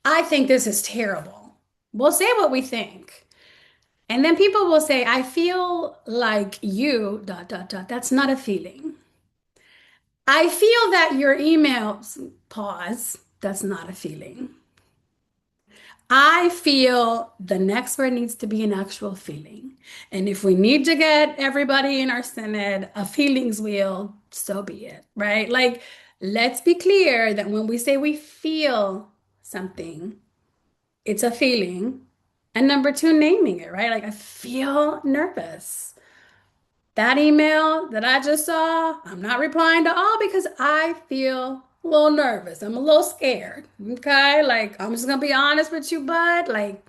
I think this is terrible. We'll say what we think. And then people will say, I feel like you, dot, dot, dot. That's not a feeling. I feel that your emails, pause. That's not a feeling. I feel the next word needs to be an actual feeling. And if we need to get everybody in our synod a feelings wheel, so be it, right? Like, let's be clear that when we say we feel something, it's a feeling. And number two, naming it, right? Like, I feel nervous. That email that I just saw, I'm not replying to all because I feel a little nervous. I'm a little scared. Okay. Like, I'm just going to be honest with you, bud. Like,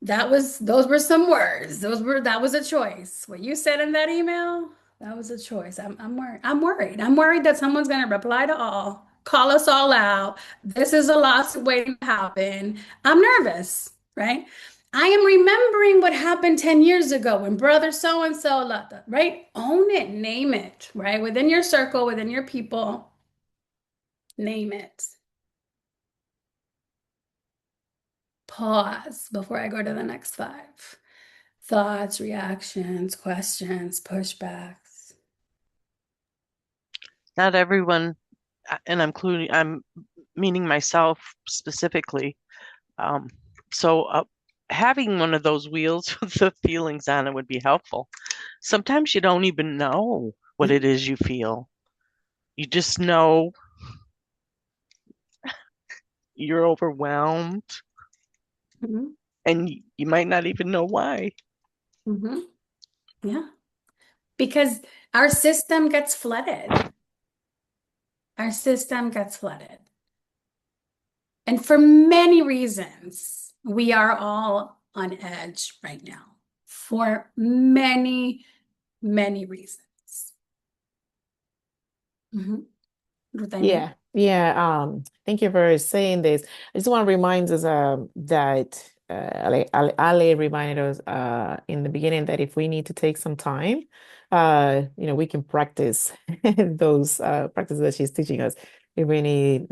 those were some words. That was a choice. What you said in that email, that was a choice. I'm worried. I'm worried. I'm worried that someone's gonna reply to all, call us all out. This is a lawsuit waiting to happen. I'm nervous, right? I am remembering what happened 10 years ago when brother so and so, right? Own it, name it, right? Within your circle, within your people, name it. Pause before I go to the next five. Thoughts, reactions, questions, pushbacks. Not everyone, and I'm meaning myself specifically. So having one of those wheels with the feelings on it would be helpful. Sometimes you don't even know what it is you feel. You just know you're overwhelmed, Mhm. and you might not even know why. Mhm. Yeah. Because our system gets flooded. Our system gets flooded. And for many reasons, we are all on edge right now. For many, many reasons. Ruth, I mean. Thank you for saying this. I just want to remind us that Ale reminded us in the beginning that if we need to take some time, we can practice those practices that she's teaching us. If we need,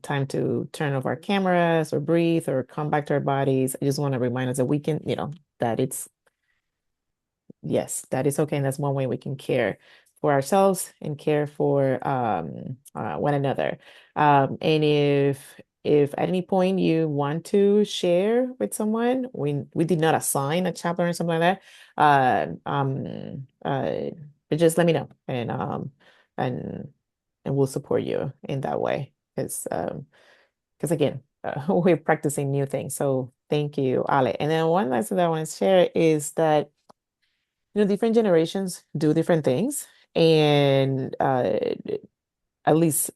time to turn off our cameras or breathe or come back to our bodies, I just want to remind us that we can, that it's yes, that is okay. And that's one way we can care for ourselves and care for one another. And if at any point you want to share with someone, we did not assign a chaplain or something like that. But just let me know and and we'll support you in that way. Because again, we're practicing new things. So thank you, Ale. And then one last thing that I want to share is that different generations do different things. And at least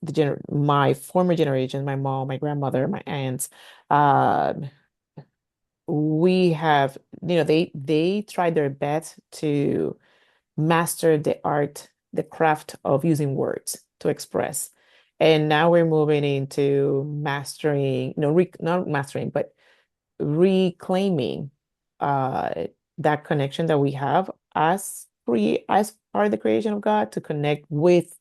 my former generation, my mom, my grandmother, my aunts, um, we have, they tried their best to master the art, the craft of using words to express. And now we're moving into mastering, not mastering, but reclaiming that connection that we have as part of the creation of God to connect with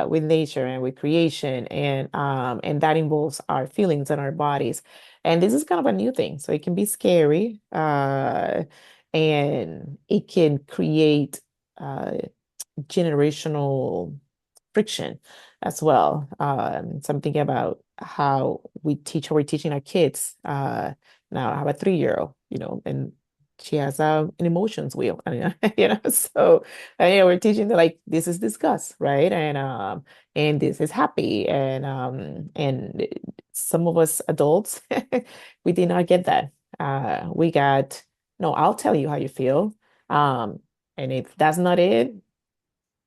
nature and with creation and that involves our feelings and our bodies. And this is kind of a new thing. So it can be scary and it can create uh generational friction as well. So I'm thinking about how how we're teaching our kids. Now I have a 3-year-old, and she has an emotions wheel. I mean, so we're teaching them like this is disgust, right? And this is happy, and some of us adults we did not get that. We got no, I'll tell you how you feel. Um, and if that's not it,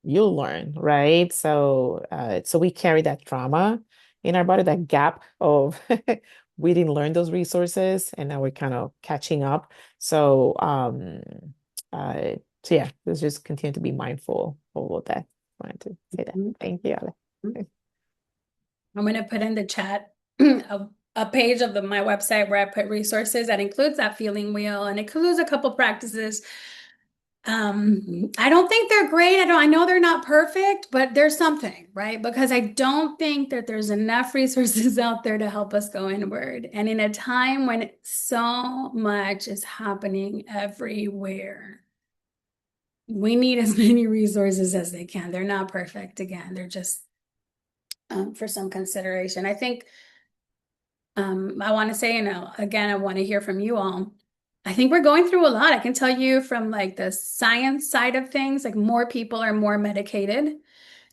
you'll learn, right? So we carry that trauma in our body, that gap of we didn't learn those resources, and now we're kind of catching up. So, so yeah, let's just continue to be mindful of that. I wanted to say that. Thank you, Ale. I'm going to put in the chat a page of my website where I put resources that includes that feeling wheel and includes a couple practices. I don't think they're great. I know they're not perfect, but there's something, right? Because I don't think that there's enough resources out there to help us go inward. And in a time when so much is happening everywhere, we need as many resources as they can. They're not perfect. Again, they're just for some consideration. I think I want to say, again, I want to hear from you all. I think we're going through a lot. I can tell you from like the science side of things, like more people are more medicated.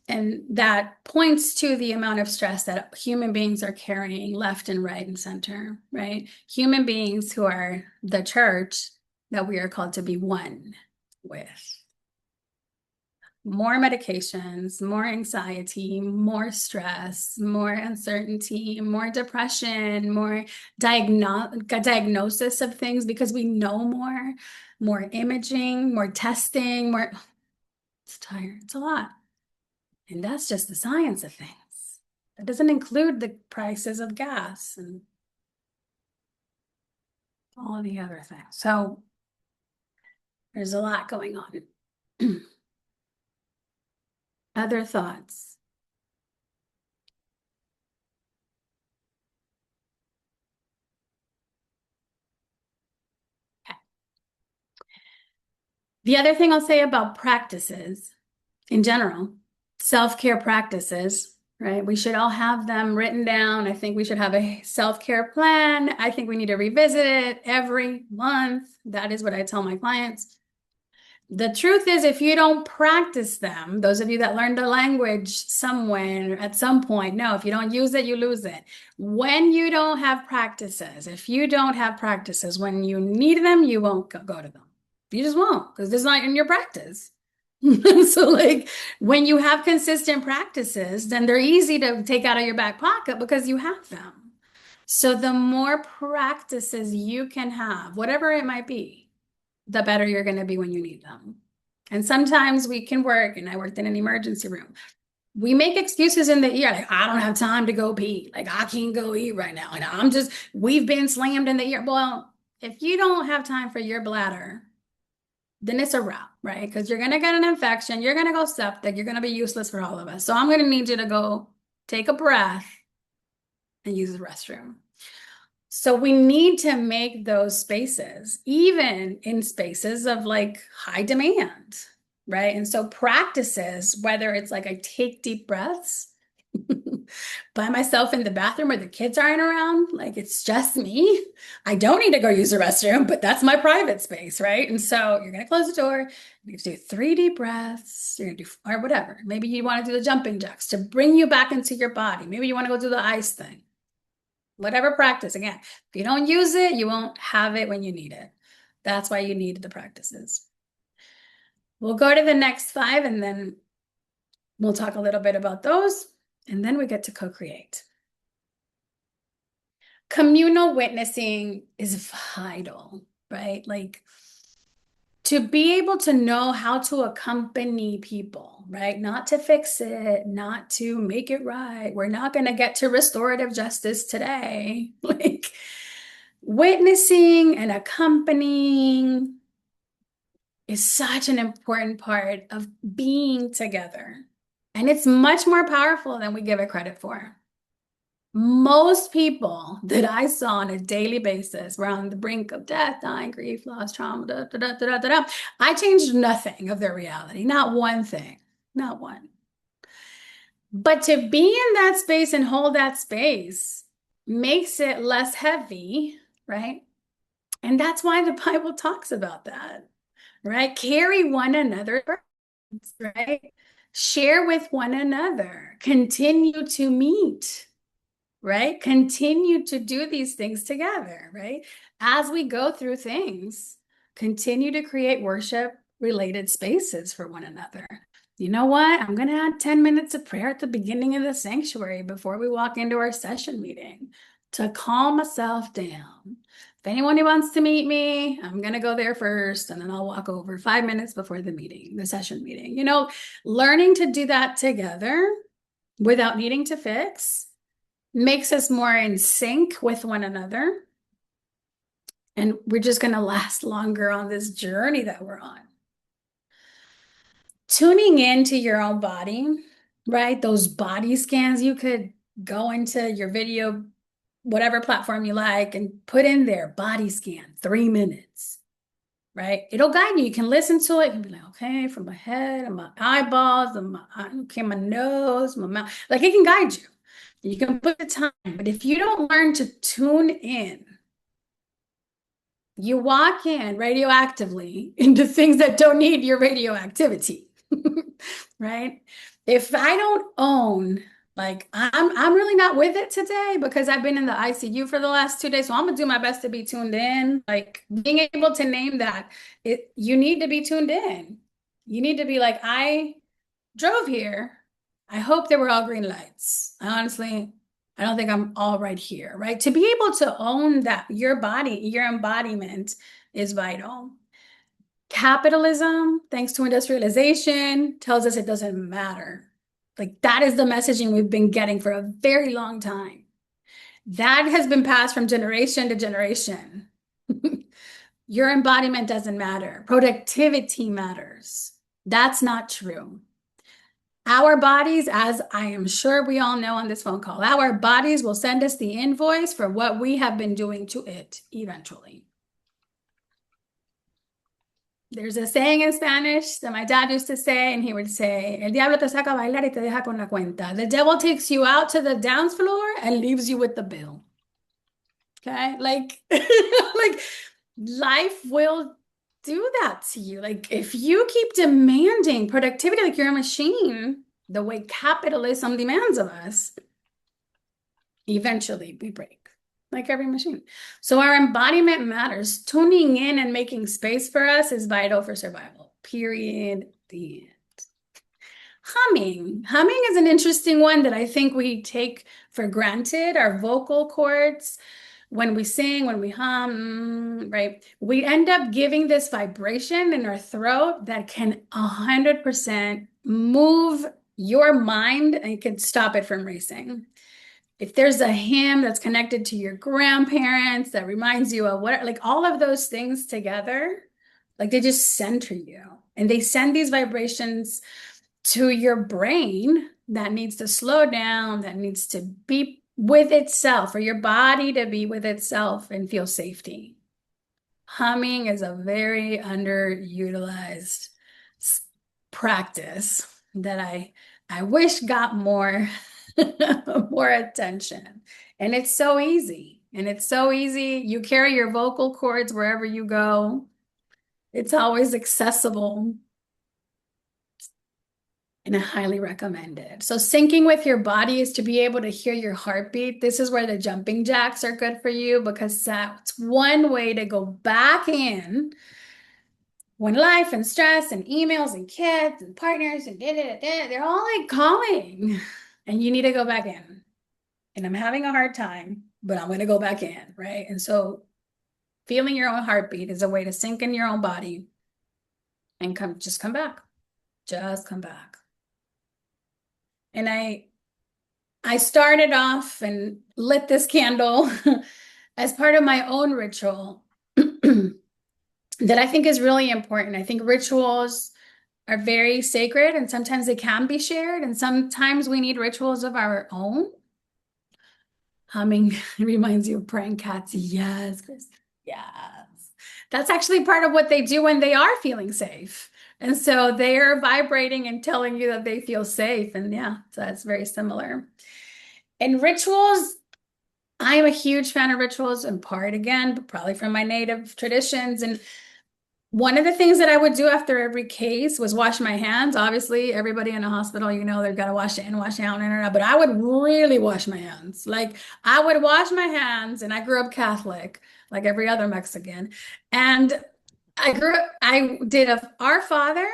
And that points to the amount of stress that human beings are carrying left and right and center, right? Human beings who are the church that we are called to be one with. More medications, more anxiety, more stress, more uncertainty, more depression, more diagnosis of things because we know more imaging, more testing, more. It's tired. It's a lot. And that's just the science of things. That doesn't include the prices of gas and all of the other things. So there's a lot going on. Other thoughts? Okay. The other thing I'll say about practices in general, self-care practices, right? We should all have them written down. I think we should have a self-care plan. I think we need to revisit it every month. That is what I tell my clients. The truth is, if you don't practice them, those of you that learned a language somewhere at some point, no, if you don't use it, you lose it. When you don't have practices, if you don't have practices, when you need them, you won't go to them. You just won't, because it's not in your practice. So like when you have consistent practices, then they're easy to take out of your back pocket because you have them. So the more practices you can have, whatever it might be, the better you're going to be when you need them. And sometimes we can work, and I worked in an emergency room. We make excuses in the ER, like, I don't have time to go pee. Like, I can't go eat right now. And we've been slammed in the ER. Well, if you don't have time for your bladder, then it's a wrap, right? Because you're going to get an infection. You're going to go septic. You're going to be useless for all of us. So I'm going to need you to go take a breath and use the restroom. So we need to make those spaces, even in spaces of like high demand, right? And so practices, whether it's like I take deep breaths by myself in the bathroom where the kids aren't around, like it's just me. I don't need to go use the restroom, but that's my private space, right? And so you're going to close the door, you do 3 deep breaths, you're going to do, or whatever. Maybe you want to do the jumping jacks to bring you back into your body. Maybe you want to go do the ice thing. Whatever practice, again, if you don't use it, you won't have it when you need it. That's why you need the practices. We'll go to the next 5 and then we'll talk a little bit about those. And then we get to co-create. Communal witnessing is vital, right? Like to be able to know how to accompany people, right? Not to fix it, not to make it right. We're not going to get to restorative justice today. Like witnessing and accompanying is such an important part of being together. And it's much more powerful than we give it credit for. Most people that I saw on a daily basis were on the brink of death, dying, grief, loss, trauma, da, da, da, da, da, da. I changed nothing of their reality, not one thing, not one. But to be in that space and hold that space makes it less heavy, right? And that's why the Bible talks about that, right? Carry one another's burdens, right? Share with one another, continue to meet, right? Continue to do these things together, right? As we go through things, continue to create worship-related spaces for one another. You know what? I'm going to add 10 minutes of prayer at the beginning of the sanctuary before we walk into our session meeting. to calm myself down. If anyone who wants to meet me, I'm going to go there first and then I'll walk over 5 minutes before the meeting, the session meeting. Learning to do that together without needing to fix makes us more in sync with one another. And we're just going to last longer on this journey that we're on. Tuning into your own body, right? Those body scans, you could go into your video, whatever platform you like, and put in there body scan, 3 minutes, right? It'll guide you. You can listen to it and be like, okay, from my head and my eyeballs and my nose, my mouth. Like it can guide you. You can put the time, but if you don't learn to tune in, you walk in radioactively into things that don't need your radioactivity. Right? If I don't own, like I'm really not with it today because I've been in the ICU for the last 2 days, so I'm gonna do my best to be tuned in. Like being able to name that, you need to be tuned in. You need to be like, I drove here. I hope there were all green lights. I don't think I'm all right here, right? To be able to own that your body, your embodiment is vital. Capitalism, thanks to industrialization, tells us it doesn't matter. Like that is the messaging we've been getting for a very long time. That has been passed from generation to generation. Your embodiment doesn't matter. Productivity matters. That's not true. Our bodies, as I am sure we all know on this phone call, our bodies will send us the invoice for what we have been doing to it eventually. There's a saying in Spanish that my dad used to say, and he would say, El diablo te saca a bailar y te deja con la cuenta. The devil takes you out to the dance floor and leaves you with the bill. Okay? Like, like life will do that to you. Like if you keep demanding productivity like you're a machine, the way capitalism demands of us, eventually we break. Like every machine. So our embodiment matters. Tuning in and making space for us is vital for survival. Period. The end. Humming. Humming is an interesting one that I think we take for granted. Our vocal cords, when we sing, when we hum, right? We end up giving this vibration in our throat that can 100% move your mind and can stop it from racing. If there's a hymn that's connected to your grandparents that reminds you of what, like all of those things together, like they just center you and they send these vibrations to your brain that needs to slow down, that needs to be with itself, for your body to be with itself and feel safety. Humming is a very underutilized practice that I wish got more more attention. And it's so easy. And it's so easy. You carry your vocal cords wherever you go. It's always accessible. And I highly recommend it. So syncing with your body is to be able to hear your heartbeat. This is where the jumping jacks are good for you because that's one way to go back in when life and stress and emails and kids and partners and they're all like calling and you need to go back in. And I'm having a hard time, but I'm going to go back in, right? And so feeling your own heartbeat is a way to sink in your own body and just come back. Just come back. And I started off and lit this candle as part of my own ritual that I think is really important. I think rituals are very sacred and sometimes they can be shared and sometimes we need rituals of our own. Humming reminds you of praying cats. Yes, Chris. Yes. That's actually part of what they do when they are feeling safe. And so they are vibrating and telling you that they feel safe. And yeah, so that's very similar. And rituals, I am a huge fan of rituals, in part again, but probably from my native traditions. And one of the things that I would do after every case was wash my hands. Obviously, everybody in a hospital, they've got to wash in, wash out, but I would really wash my hands. Like I would wash my hands, and I grew up Catholic, like every other Mexican. And I did Our Father,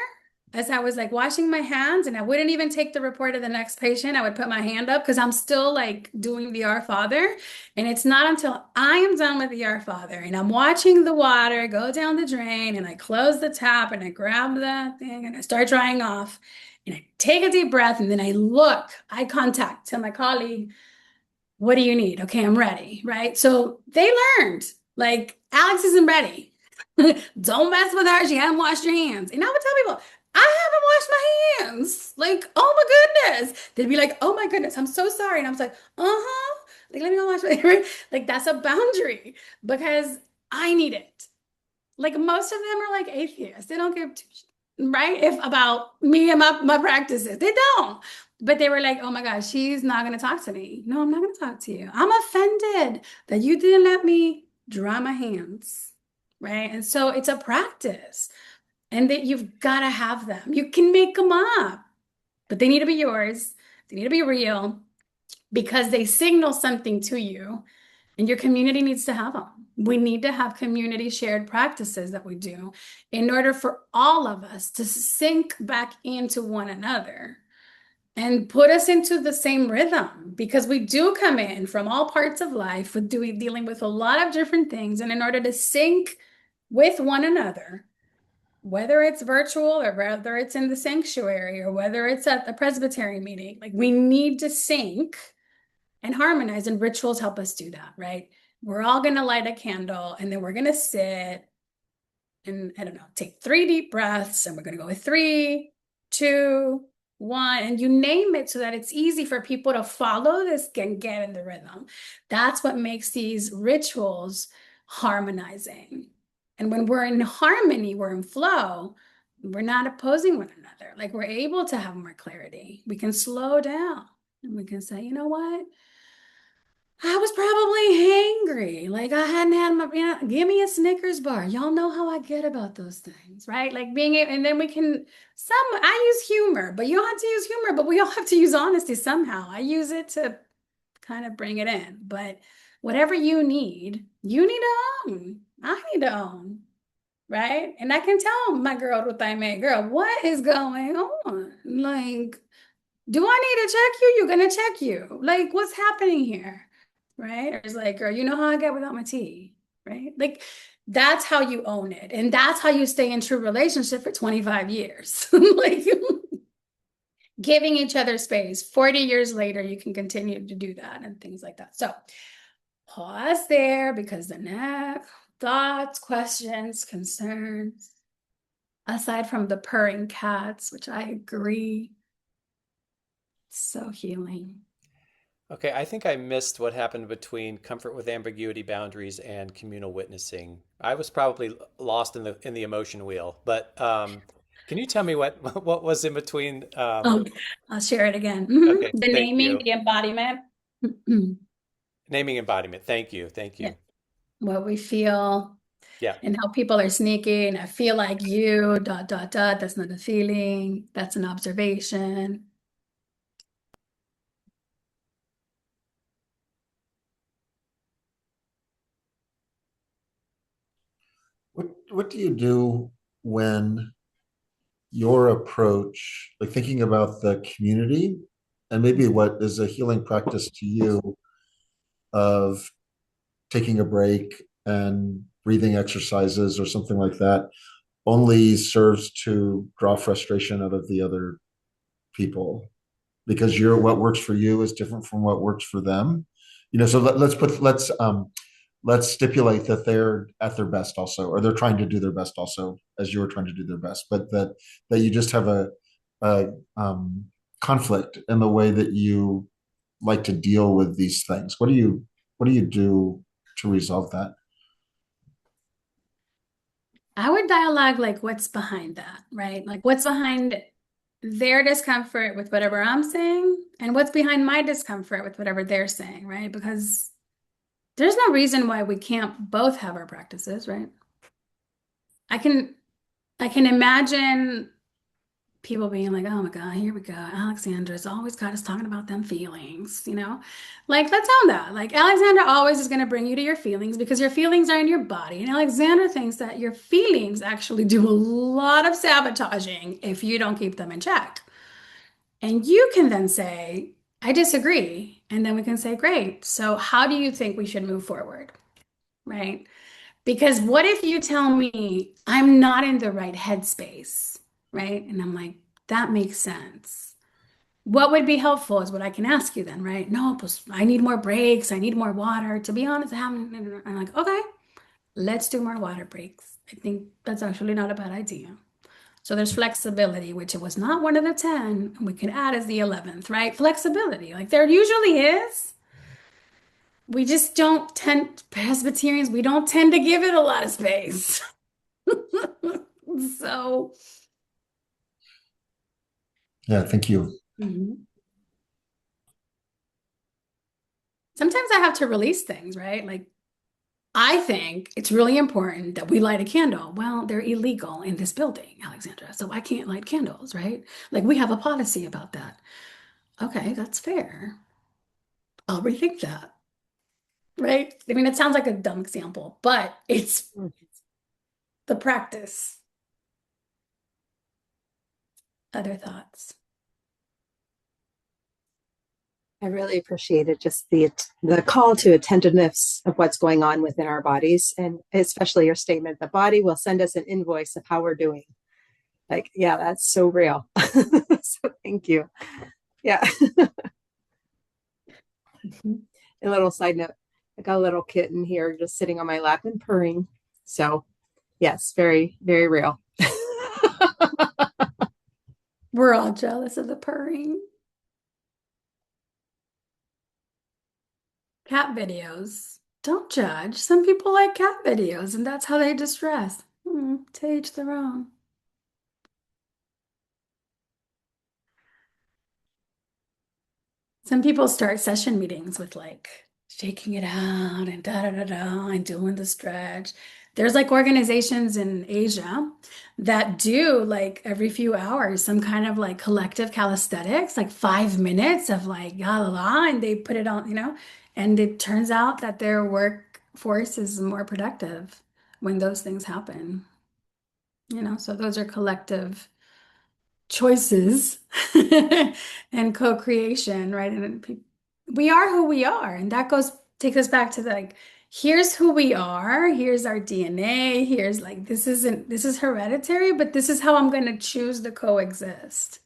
as I was like washing my hands, and I wouldn't even take the report of the next patient. I would put my hand up because I'm still like doing the Our Father. And it's not until I am done with the Our Father and I'm watching the water go down the drain and I close the tap and I grab the thing and I start drying off and I take a deep breath and then I look, eye contact to my colleague. What do you need? Okay, I'm ready, right? So they learned, like, Alex isn't ready. Don't mess with her. She hasn't washed her hands. And I would tell people, I haven't washed my hands. Like, oh my goodness. They'd be like, oh my goodness, I'm so sorry. And I was like, uh-huh. Like, let me go wash my hands. Like, that's a boundary because I need it. Like, most of them are like atheists. They don't give two right? If about me and my practices. They don't. But they were like, oh my gosh, she's not going to talk to me. No, I'm not going to talk to you. I'm offended that you didn't let me dry my hands. Right. And so it's a practice and that you've got to have them. You can make them up, but they need to be yours. They need to be real because they signal something to you and your community needs to have them. We need to have community shared practices that we do in order for all of us to sync back into one another and put us into the same rhythm because we do come in from all parts of life with dealing with a lot of different things. And in order to sync with one another, whether it's virtual or whether it's in the sanctuary or whether it's at the Presbyterian meeting, like we need to sync and harmonize, and rituals help us do that, right? We're all going to light a candle and then we're going to sit and I don't know, take 3 deep breaths and we're going to go with 3, 2, 1, and you name it so that it's easy for people to follow this and get in the rhythm. That's what makes these rituals harmonizing. And when we're in harmony, we're in flow, we're not opposing one another. Like we're able to have more clarity. We can slow down and we can say, you know what? I was probably hangry. Like I hadn't had my, give me a Snickers bar. Y'all know how I get about those things, right? Like being able, and then we can, I use humor, but you don't have to use humor, but we all have to use honesty somehow. I use it to kind of bring it in, but whatever you need to own. I need to own, right? And I can tell my girl with I made, girl, what is going on? Like, do I need to check you? You're gonna check you. Like, what's happening here? Right? Or it's like, girl, you know how I get without my tea, right? Like, that's how you own it. And that's how you stay in true relationship for 25 years. Like, giving each other space. 40 years later, you can continue to do that and things like that. So, pause there because the next thoughts, questions, concerns, aside from the purring cats, which I agree, so healing. Okay, I think I missed what happened between comfort with ambiguity boundaries and communal witnessing. I was probably lost in the emotion wheel, but can you tell me what what was in between? Oh, I'll share it again. Okay, The thank naming, you. the embodiment. Naming embodiment. Thank you. Thank Yeah. you. What we feel Yeah. and how people are sneaking. I feel like you, dot, dot, dot. That's not a feeling. That's an observation. What do you do when your approach, like thinking about the community and maybe what is a healing practice to you of taking a break and breathing exercises or something like that only serves to draw frustration out of the other people because what works for you is different from what works for them. So let's stipulate that they're at their best also, or they're trying to do their best also as you're trying to do their best, but that you just have a conflict in the way that you like to deal with these things. What do you do to resolve that? I would dialogue like what's behind that, right? Like what's behind their discomfort with whatever I'm saying, and what's behind my discomfort with whatever they're saying, right? Because there's no reason why we can't both have our practices, right? I can I can imagine people being like, oh my God, here we go. Alexandra's always got us talking about them feelings, you know? Like, let's own that. Like, Alexandra always is going to bring you to your feelings because your feelings are in your body. And Alexandra thinks that your feelings actually do a lot of sabotaging if you don't keep them in check. And you can then say, I disagree. And then we can say, great. So, how do you think we should move forward? Right? Because what if you tell me I'm not in the right headspace, right? And I'm like, that makes sense. What would be helpful is what I can ask you then, right? No, pues, I need more breaks. I need more water. To be honest, I haven't. I'm like, okay, let's do more water breaks. I think that's actually not a bad idea. So there's flexibility, which it was not one of the 10, and we can add as the 11th, right? Flexibility, like there usually is. We just don't tend, Presbyterians, we don't tend to give it a lot of space. So, Yeah, thank you. mhm. Sometimes I have to release things, right? Like, I think it's really important that we light a candle. Well, they're illegal in this building, Alexandra, so I can't light candles, right? Like, we have a policy about that. Okay, that's fair. I'll rethink that, right? I mean, it sounds like a dumb example, but it's the practice. Other thoughts? I really appreciated just the call to attentiveness of what's going on within our bodies, and especially your statement, the body will send us an invoice of how we're doing. Like, yeah, that's so real. So thank you. Yeah. Mhm. A little side note, I got a little kitten here just sitting on my lap and purring. So yes, very, very real. We're all jealous of the purring. Cat videos. Don't judge. Some people like cat videos, and that's how they distress. To each their own. Some people start session meetings with like shaking it out and da da da da and doing the stretch. There's like organizations in Asia that do like every few hours some kind of like collective calisthenics, like 5 minutes of like la la la, and they put it on, and it turns out that their workforce is more productive when those things happen, so those are collective choices and co-creation, right? And we are who we are, and that takes us back to the, like, here's who we are, here's our DNA, here's like this is hereditary, but this is how I'm going to choose to coexist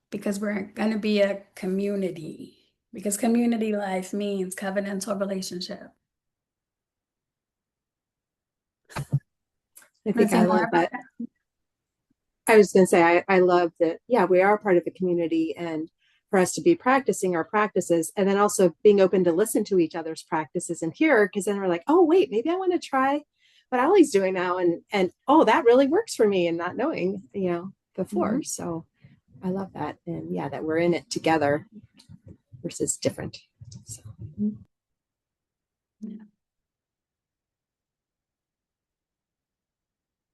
because we're going to be a community, because community life means covenantal relationship. I Want to think say I more love about that. that? I was going to say, I love that. Yeah, we are part of the community, and for us to be practicing our practices and then also being open to listen to each other's practices and hear, because then we're like, oh, wait, maybe I want to try what Ali's doing now. And oh, that really works for me, and not knowing, before. Mhm. So I love that. And yeah, that we're in it together versus different. So. Yeah.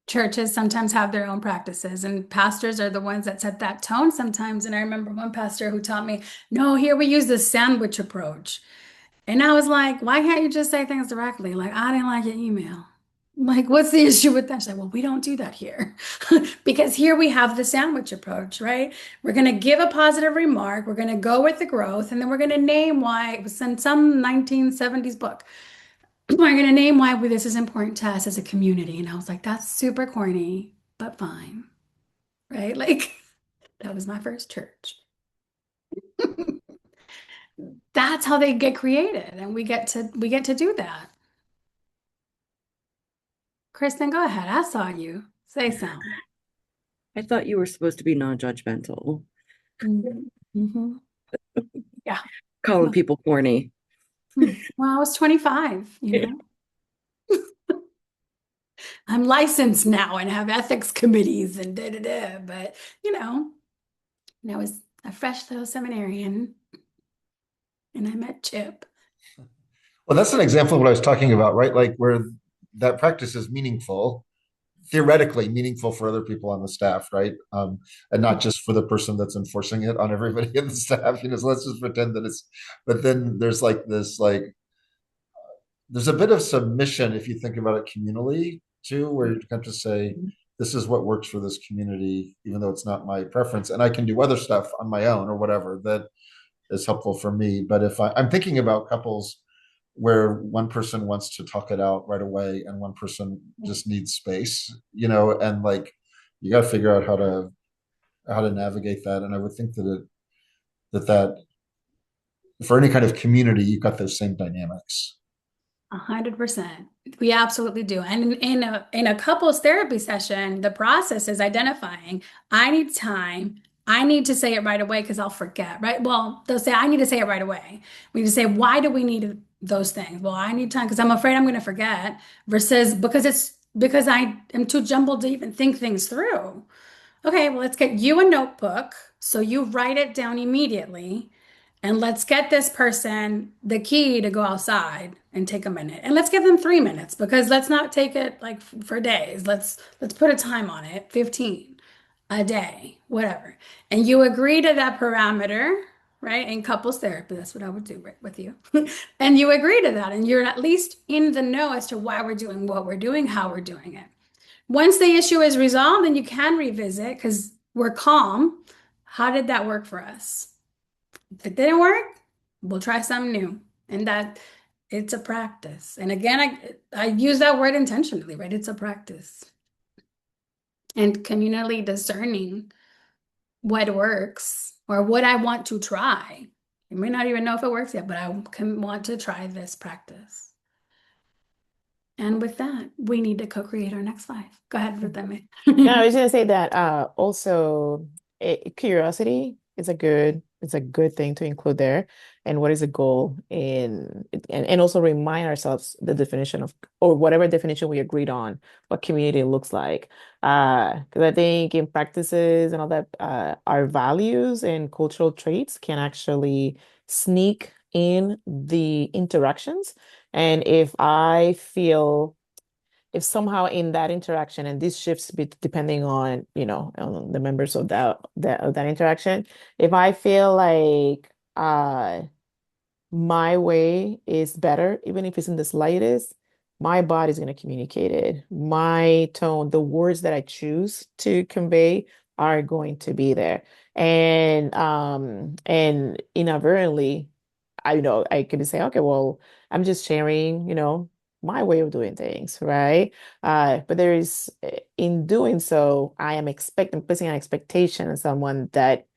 Churches sometimes have their own practices, and pastors are the ones that set that tone sometimes. And I remember one pastor who taught me, no, here we use the sandwich approach. And I was like, why can't you just say things directly? Like, I didn't like your email. Like, what's the issue with that? She's like, well, we don't do that here. Because here we have the sandwich approach, right? We're going to give a positive remark, we're going to go with the growth, and then we're going to name why it was in some 1970s book. We're going to name why this is important to us as a community. And I was like, that's super corny, but fine. Right? Like, that was my first church. That's how they get created, and we get to do that. Kristen, go ahead. I saw you. Say something. I thought you were supposed to be non-judgmental, Mm-hmm. Yeah. calling people corny. Well, I was 25. I'm licensed now and have ethics committees and da da da. But, I was a fresh little seminarian and I met Chip. Well, that's an example of what I was talking about, right? Like where that practice is meaningful theoretically meaningful for other people on the staff, right? And not just for the person that's enforcing it on everybody in the staff. So let's just pretend that it's. But then there's like this, like there's a bit of submission if you think about it communally too, where you have to say, this is what works for this community, even though it's not my preference, and I can do other stuff on my own or whatever that is helpful for me. But if I'm thinking about couples where one person wants to talk it out right away and one person just needs space, and like you got to figure out how to navigate that. And I would think that for any kind of community, you've got those same dynamics. 100%. We absolutely do. And in a couples therapy session, the process is identifying, I need time. I need to say it right away because I'll forget, right? Well, they'll say, I need to say it right away. We need to say, why do we need those things? Well, I need time because I'm afraid I'm going to forget versus because I am too jumbled to even think things through. Okay, well, let's get you a notebook so you write it down immediately. And let's get this person the key to go outside and take a minute. And let's give them 3 minutes because let's not take it like for days. Let's put a time on it, 15 a day, whatever. And you agree to that parameter, right? In couples therapy, that's what I would do right with you. And you agree to that, and you're at least in the know as to why we're doing what we're doing, how we're doing it. Once the issue is resolved, then you can revisit because we're calm. How did that work for us? If it didn't work, we'll try something new. And that it's a practice. And again, I use that word intentionally, right? It's a practice. And communally discerning what works or what I want to try. You may not even know if it works yet, but I can want to try this practice. And with that, we need to co-create our next life. Go ahead with them. No, I was gonna say that also curiosity is it's a good thing to include there. And what is the goal and also remind ourselves the definition of or whatever definition we agreed on, what community looks like. Because I think in practices and all that, our values and cultural traits can actually sneak in the interactions. And if somehow in that interaction, and this shifts depending on on the members of that interaction, if I feel like my way is better, even if it's in the slightest, my body's going to communicate it. My tone, the words that I choose to convey are going to be there. And inadvertently, I could say, okay, well, I'm just sharing, my way of doing things, right? But in doing so, I am placing an expectation on someone that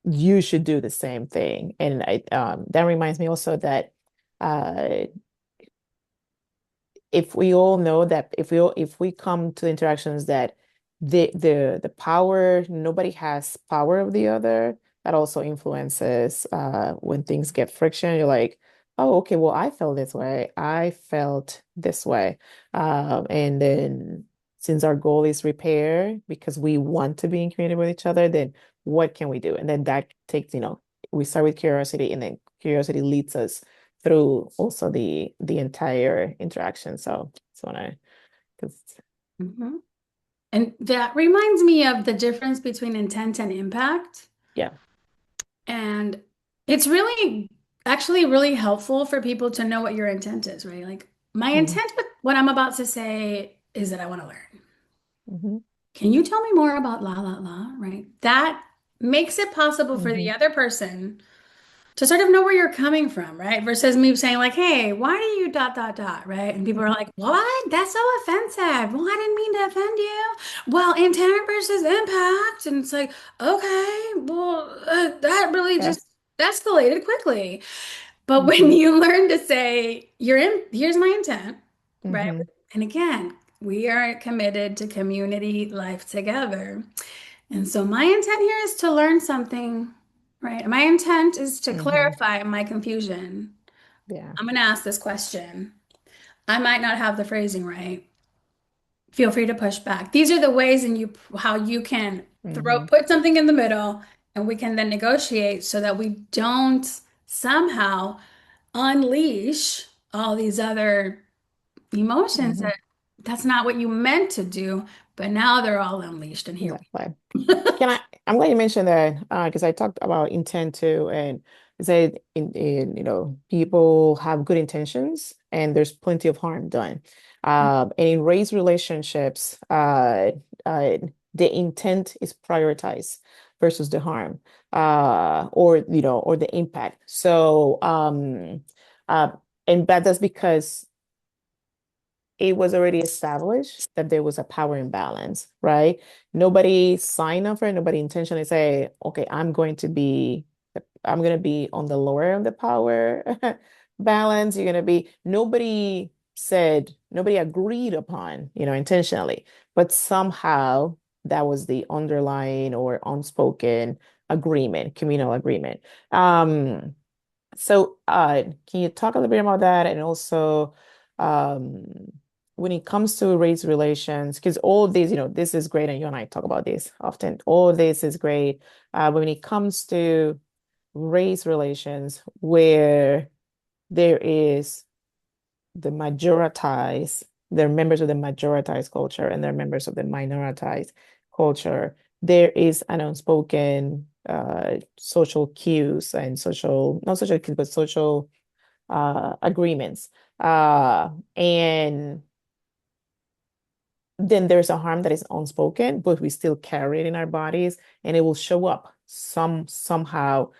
you should do the same thing. And that reminds me also that uh, if we all know that if we come to interactions that the power, nobody has power of the other, that also influences when things get friction. You're like, oh, okay, well, I felt this way. I felt this way. And then since our goal is repair because we want to be in community with each other, then what can we do? And then that takes, we start with curiosity, and then curiosity leads us through also the entire interaction. So that's what because Mhm. And that reminds me of the difference between intent and impact. yeah. And it's really actually really helpful for people to know what your intent is, right? Like my Mhm. intent with what I'm about to say is that I want to learn. Mhm. Can you tell me more about la la la, right? That makes it possible for the Mhm. other person to sort of know where you're coming from, right? Versus me saying like, hey, why do you dot dot dot, right? And people are like, what? That's so offensive. Well, I didn't mean to offend you. Well, intent versus impact. And it's like, okay, well, that really Yeah. just escalated quickly. But when Mhm. you learn to say, here's my intent, right? Mhm. And again, we are committed to community life together. And so my intent here is to learn something, right? My intent is to Mhm. clarify my confusion. Yeah. I'm going to ask this question. I might not have the phrasing right. Feel free to push back. These are the ways in you how you can Mhm. put something in the middle, and we can then negotiate so that we don't somehow unleash all these other emotions Mhm. that that's not what you meant to do, but now they're all unleashed and here Exactly. we go. I'm glad you mentioned that because I talked about intent too, and I said people have good intentions and there's plenty of harm done. And in race relationships, uh, the intent is prioritized versus the harm, or the impact. So, uh, and that's because it was already established that there was a power imbalance, right? Nobody signed up for it, nobody intentionally say, okay, I'm going to be on the lower of the power balance. You're going to be, nobody agreed upon, intentionally, but somehow that was the underlying or unspoken agreement, communal agreement. So, can you talk a little bit about that? And also, um, when it comes to race relations, because all of these, this is great, and you and I talk about this often. All of this is great. But when it comes to race relations, where there is the majoritized, they're members of the majoritized culture and they're members of the minoritized culture. There is an unspoken social cues and not social cues, but social agreements. And then there's a harm that is unspoken, but we still carry it in our bodies, and it will show up somehow,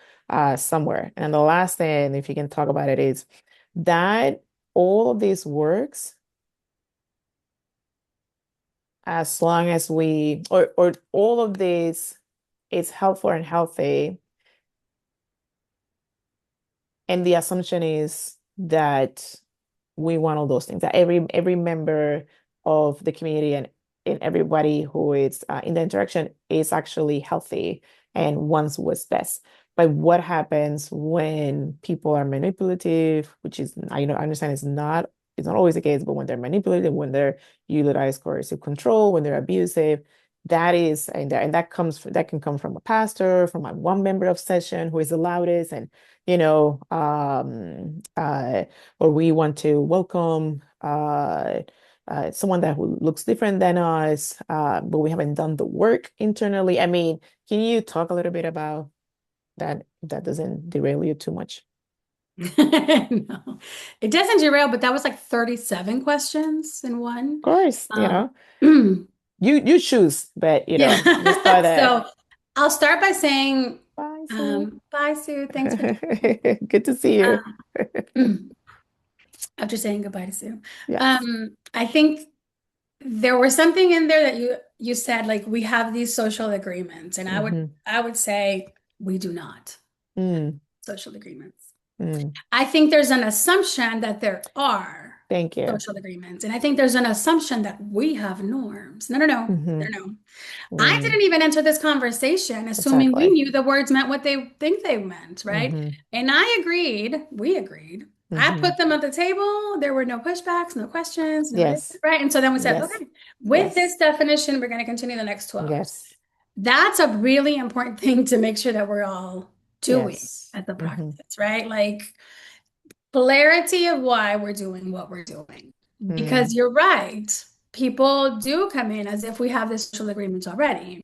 somewhere. And the last thing, if you can talk about it, is that all of this works as long as or all of this is helpful and healthy. And the assumption is that we want all those things, that every member of the community and everybody who is in the interaction is actually healthy and wants what's best. But what happens when people are manipulative, which is, I understand it's not always the case, but when they're manipulative, when they're utilize coercive control, when they're abusive, that can come from a pastor, from one member of session who is the loudest, and you know, or we want to welcome someone that who looks different than us, but we haven't done the work internally. I mean, can you talk a little bit about that? If that doesn't derail you too much. No, it doesn't derail, but that was like 37 questions in Of one. course, Um, you choose, but just thought yeah. that. So I'll start by saying, Bye, Sue. bye, Sue. Thanks for joining. Good to see you. After saying goodbye to Sue. Yes. I think there was something in there that you said, like, we have these social agreements, and Mm-hmm. I would say we do not Mm, social agreements. mm. I think there's an assumption that there are Thank you. social agreements, and I think there's an assumption that we have norms. No, no, no, Mm-hmm. no, no. I Mm, didn't even enter this conversation assuming we exactly. knew the words meant what they think they meant, right? Mm-hmm. And we agreed. I Mm-hmm. put them at the table. There were no pushbacks, no questions, no this, Yes. right? And so then we said, Yes. okay, with this Yes. definition, we're going to continue the next 2 hours. Yes. That's a really important thing to make sure that we're all doing Yes. at the Mm-hmm. practice, right? Like, clarity of why we're doing what we're doing. Mm. Because you're right, people do come in as if we have this social agreement already.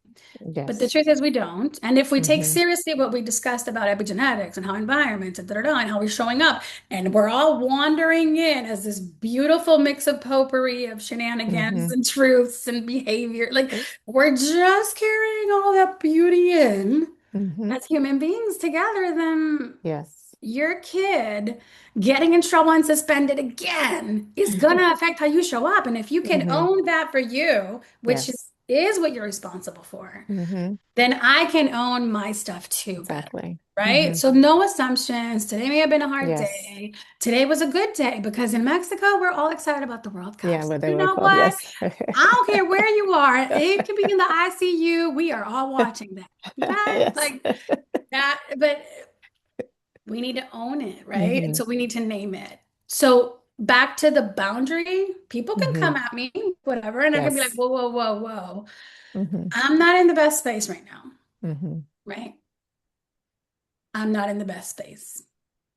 But the Yes. truth is we don't. And if we take Mm-hmm. seriously what we discussed about epigenetics and how environments and and how we're showing up, and we're all wandering in as this beautiful mix of potpourri of Mm-hmm. shenanigans and truths and behavior, like Oh, we're just carrying all that beauty in mm-hmm. as human beings together, then Yes. your kid getting in trouble and suspended again is gonna affect how you show up. And if you can Mm-hmm. own that for you, which Yes. is what you're responsible for, Mm-hmm. then I can own my stuff too better. Exactly. Right? Mm-hmm. So no assumptions. Today may have been a hard Yes. day. Today was a good day because in Mexico, we're all excited about the World Cup. Yeah, So but they you were know called. what? Yes. I don't care where you are. It could be in the ICU. We are all watching that. Okay? Yes. Like that, but we need to own it, right? And Mm-hmm. so we need to name it. So back to the boundary, people can Mm-hmm. come at me, whatever, and I can be like, Yes. whoa, whoa, whoa, whoa. Mm-hmm. I'm not in the best space right now, Mm-hmm. right? I'm not in the best space.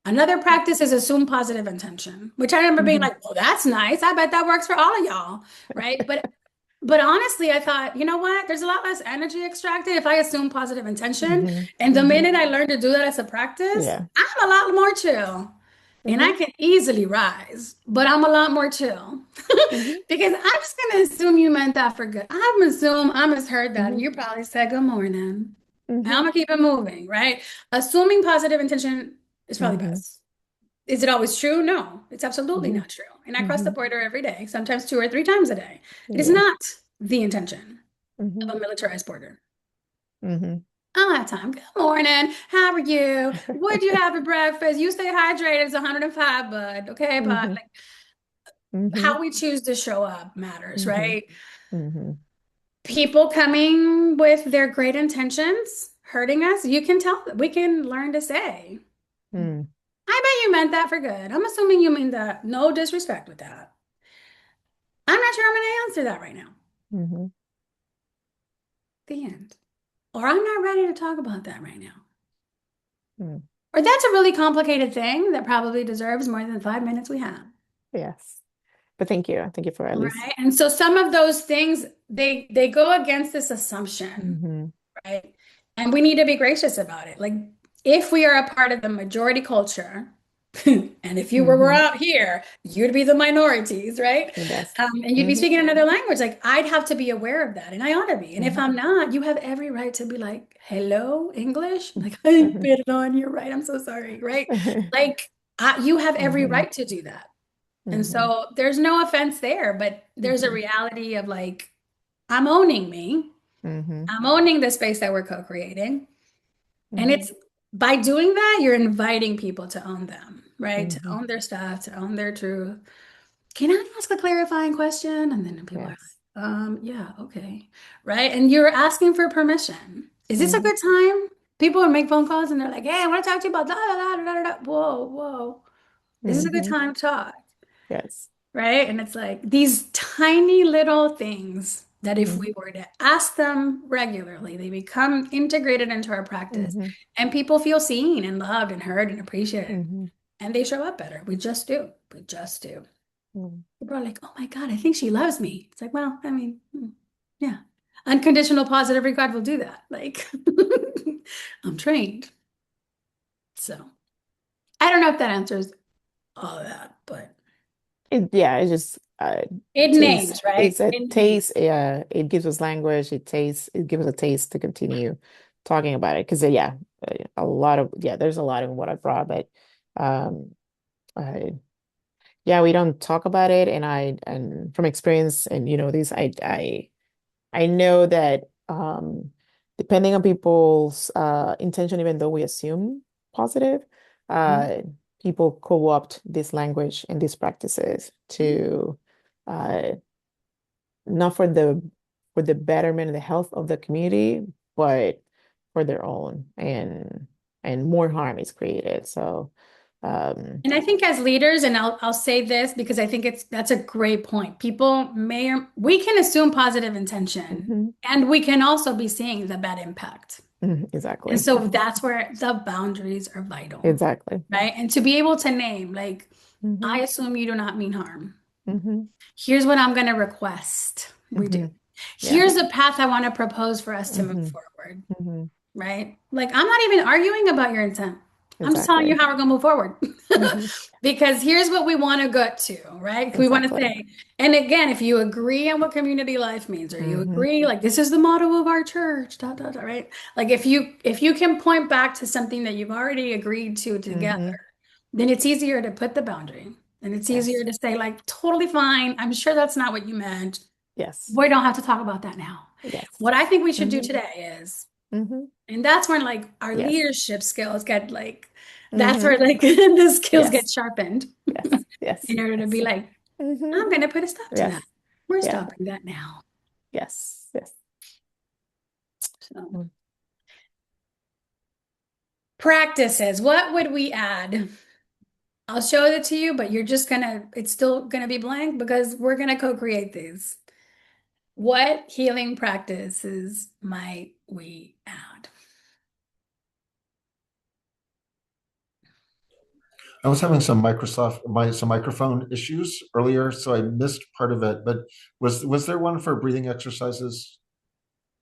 Another practice is assume positive intention, which I remember being Mhm. like, well, that's nice. I bet that works for all of y'all, right? But honestly, I thought, you know what? There's a lot less energy extracted if I assume positive intention. Mhm. And the Mhm. minute I learned to do that as a practice, Yeah. I'm a lot more chill. And I Mhm. can easily rise, but I'm a lot more chill Mhm. because I'm just gonna assume you meant that for good. I misheard that, and Mhm. you probably said good morning. And I'm Mhm. gonna keep it moving, right? Assuming positive intention is probably Mhm. best. Is it always true? No, it's absolutely Mhm. not true. And I cross the Mhm. border every day, sometimes 2 or 3 times a day. It is Yeah. not the intention Mhm. of a militarized border. Mhm. I don't have time. Good morning. How are you? What'd you have for breakfast? You stay hydrated. It's 105, bud. Okay, bud. Mhm. Like Mhm. how we choose to show up matters, Mhm. right? Mhm. People coming with their great intentions, hurting us, you can tell, we can learn to say, Mhm. I bet you meant that for good. I'm assuming you mean that. No disrespect with that. I'm not sure I'm going to answer that right now. Mhm. The end. Or I'm not ready to talk about that right now. Mhm. Or that's a really complicated thing that probably deserves more than the 5 minutes we have. Yes. But thank you. Thank you for at least. Right. And so some of those things, they go against this assumption, Mhm. right? And we need to be gracious about it. Like if we are a part of the majority culture, and if you were Mhm. out here, you'd be the minorities, right? Yes. And you'd be Mhm. speaking another language. Like I'd have to be aware of that, and I ought to be. And if Mhm. I'm not, you have every right to be like, "Hello, English." Like, "Ay, Mhm. perdón, you're right. I'm so sorry." Right? Like, you have every Mhm. right to do that. And Mhm. so there's no offense there, but there's a Mhm. reality of like, I'm owning me. Mhm. I'm owning the space that we're co-creating. And Mhm. it's by doing that, you're inviting people to own them, right? To Mhm. own their stuff, to own their truth. Can I ask a clarifying question? And then people are Yes. like, yeah, okay. Right. And you're asking for permission. Is this a Mhm. good time? People would make phone calls and they're like, hey, I want to talk to you about da da da da da da. Whoa, whoa. Is this a good Mhm. time to talk? Yes. Right? And it's like these tiny little things that if Mhm. we were to ask them regularly, they become integrated into our practice Mhm. and people feel seen and loved and heard and appreciated Mhm. and they show up better. We just do. We just do. Mhm. People are like, oh my God, I think she loves me. It's like, well, I mean, yeah. Unconditional positive regard will do that. Like, I'm trained. So I don't know if that answers all of that, but Yeah, it's just it taste. names, right? It's a It names. taste. It gives us language. It tastes. It gives us a taste to continue talking about it. Because yeah, a lot of there's a lot in what I brought, but um, I, yeah, we don't talk about it, and from experience, and this, I know that depending on people's intention, even though we assume positive, Mhm. uh, people co-opt this language and these practices to uh, not for the betterment and the health of the community, but for their own, and more harm is created. So, And I think as leaders, and I'll say this because I think that's a great point. People may or we can assume positive intention, mhm, and we can also be seeing the bad impact. And exactly, so that's where the boundaries are vital, exactly. right? And to be able to name, like, I Hmm. assume you do not mean harm. Hmm. Here's what I'm going to request we do. Hmm. Yeah. Here's a path I want to propose for us to move Hmm. forward. Hmm. Right? Like, I'm not even arguing about your intent. I'm just telling you Exactly. how we're going to move forward. Hmm. Because here's what we want to get to, right? We want to Exactly. say, and again, if you agree on what community life means, or you Hmm. agree, like this is the motto of our church, da, da, da, right? Like if you can point back to something that you've already agreed to together, Hmm. then it's easier to put the boundary. And it's easier Yes. to say, like, totally fine. I'm sure that's not what you meant. Yes. We don't have to talk about that now. Yes. What I think we should do Hmm. today is Hmm. and that's when like our Yes. leadership skills get like that's Hmm. where like the skills get Yes. sharpened Yes. Yes. in order to be Yes. like, Hmm. I'm gonna put a stop to that. Yes. We're Yeah. stopping that now. Yes. Yes. So Mm. practices, what would we add? I'll show it to you, but it's still gonna be blank because we're gonna co-create these. What healing practices might we add? I was having some microphone issues earlier, so I missed part of it. But was there one for breathing exercises?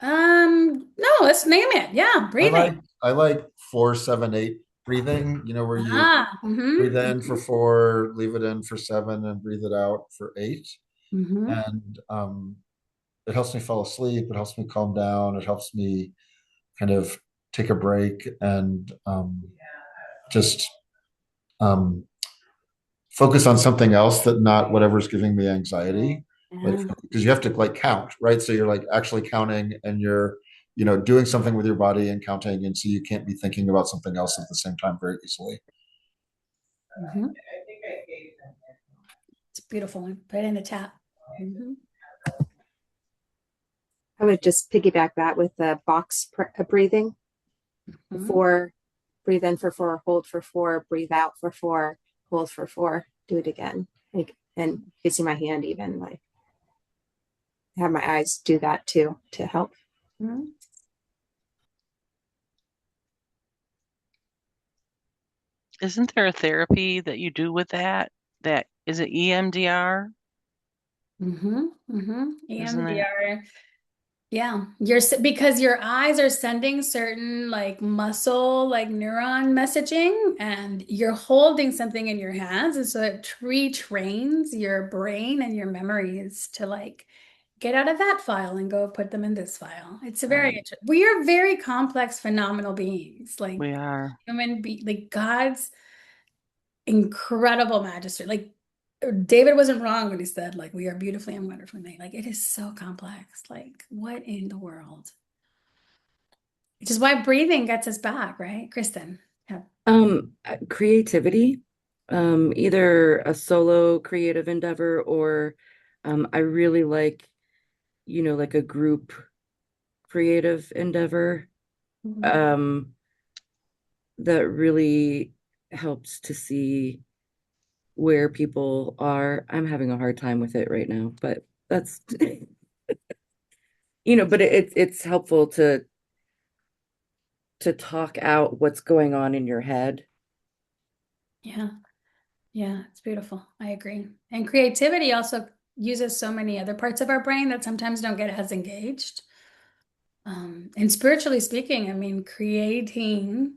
No, let's name it. Yeah, I like breathing. I like 4-7-8 breathing. You know, where you Ah, breathe in for mm-hmm, 4, leave it in for 7, and breathe it out for 8. mm-hmm, And it helps me fall asleep. It helps me calm down. It helps me kind of take a break and just um, focus on something else that not whatever's giving me anxiety. Like, yeah. because you have to like count, right? So you're like actually counting, and you're, doing something with your body and counting, and so you can't be thinking about something else at the same time very easily. Mm-hmm. It's a beautiful one. Put it in the chat. Mm-hmm. I would just piggyback that with the breathing. Mm-hmm. 4, breathe in for 4, hold for 4, breathe out for 4, hold for 4. Do it again. Like, and you can see my hand even like have my eyes do that too to help. Mm-hmm. Isn't there a therapy that you do with that? That is it EMDR? Mm-hmm. Mm-hmm. Isn't it? EMDR. Yeah, because your eyes are sending certain like muscle, like neuron messaging, and you're holding something in your hands, and so it retrains your brain and your memories to like get out of that file and go put them in this file. It's a very Right. interesting. We are very complex, phenomenal beings, like We are. like God's incredible majesty. Like David wasn't wrong when he said, like, we are beautifully and wonderfully made. Like, it is so complex. Like, what in the world? Which is why breathing gets us back, right, Kristen? Yeah. Creativity, either a solo creative endeavor or I really like, like a group creative endeavor. Mhm. Um, that really helps to see where people are. I'm having a hard time with it right now, but that's but it's helpful to talk out what's going on in your head. Yeah. Yeah. It's beautiful. I agree. And creativity also uses so many other parts of our brain that sometimes don't get as engaged. And spiritually speaking, I mean, creating,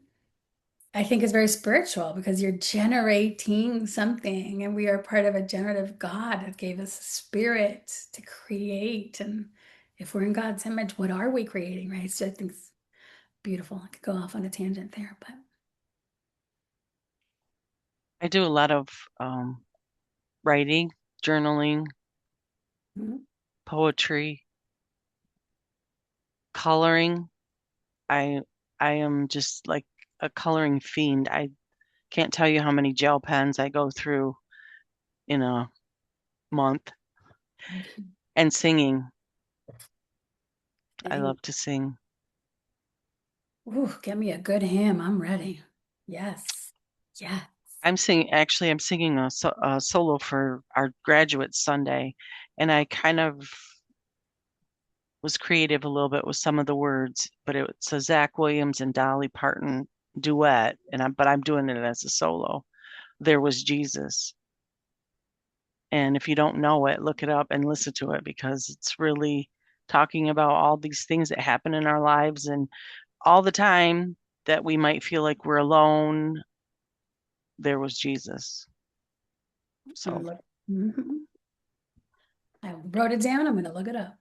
I think, is very spiritual because you're generating something, and we are part of a generative God that gave us a spirit to create. And if we're in God's image, what are we creating, right? So I think it's beautiful. I could go off on a tangent there, but I do a lot of writing, journaling, Mhm. poetry, coloring. I I am just like a coloring fiend. I can't tell you how many gel pens I go through in a month. And singing. I Dang. love to sing. Ooh, get me a good hymn. I'm ready. Yes. Yeah. I'm singing a solo for our graduate Sunday, and I kind of was creative a little bit with some of the words, but it's a Zach Williams and Dolly Parton duet, but I'm doing it as a solo. There was Jesus. And if you don't know it, look it up and listen to it because it's really talking about all these things that happen in our lives and all the time that we might feel like we're alone, there was Jesus. I'm So gonna look. Mhm. I wrote it down. I'm going to look it up.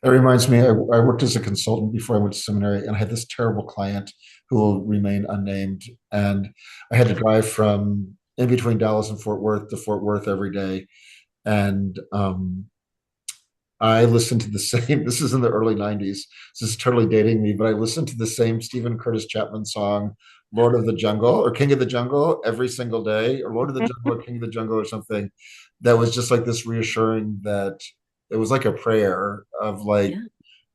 That reminds me, I worked as a consultant before I went to seminary, and I had this terrible client who will remain unnamed. And I had to drive from in between Dallas and Fort Worth to Fort Worth every day. And I listened to the same, this is in the early 90s. This is totally dating me, but I listened to the same Stephen Curtis Chapman song, Lord of the Jungle or King of the Jungle, every single day, or Lord of the Jungle or King of the Jungle or something that was just like this reassuring that it was like a prayer of like Yeah.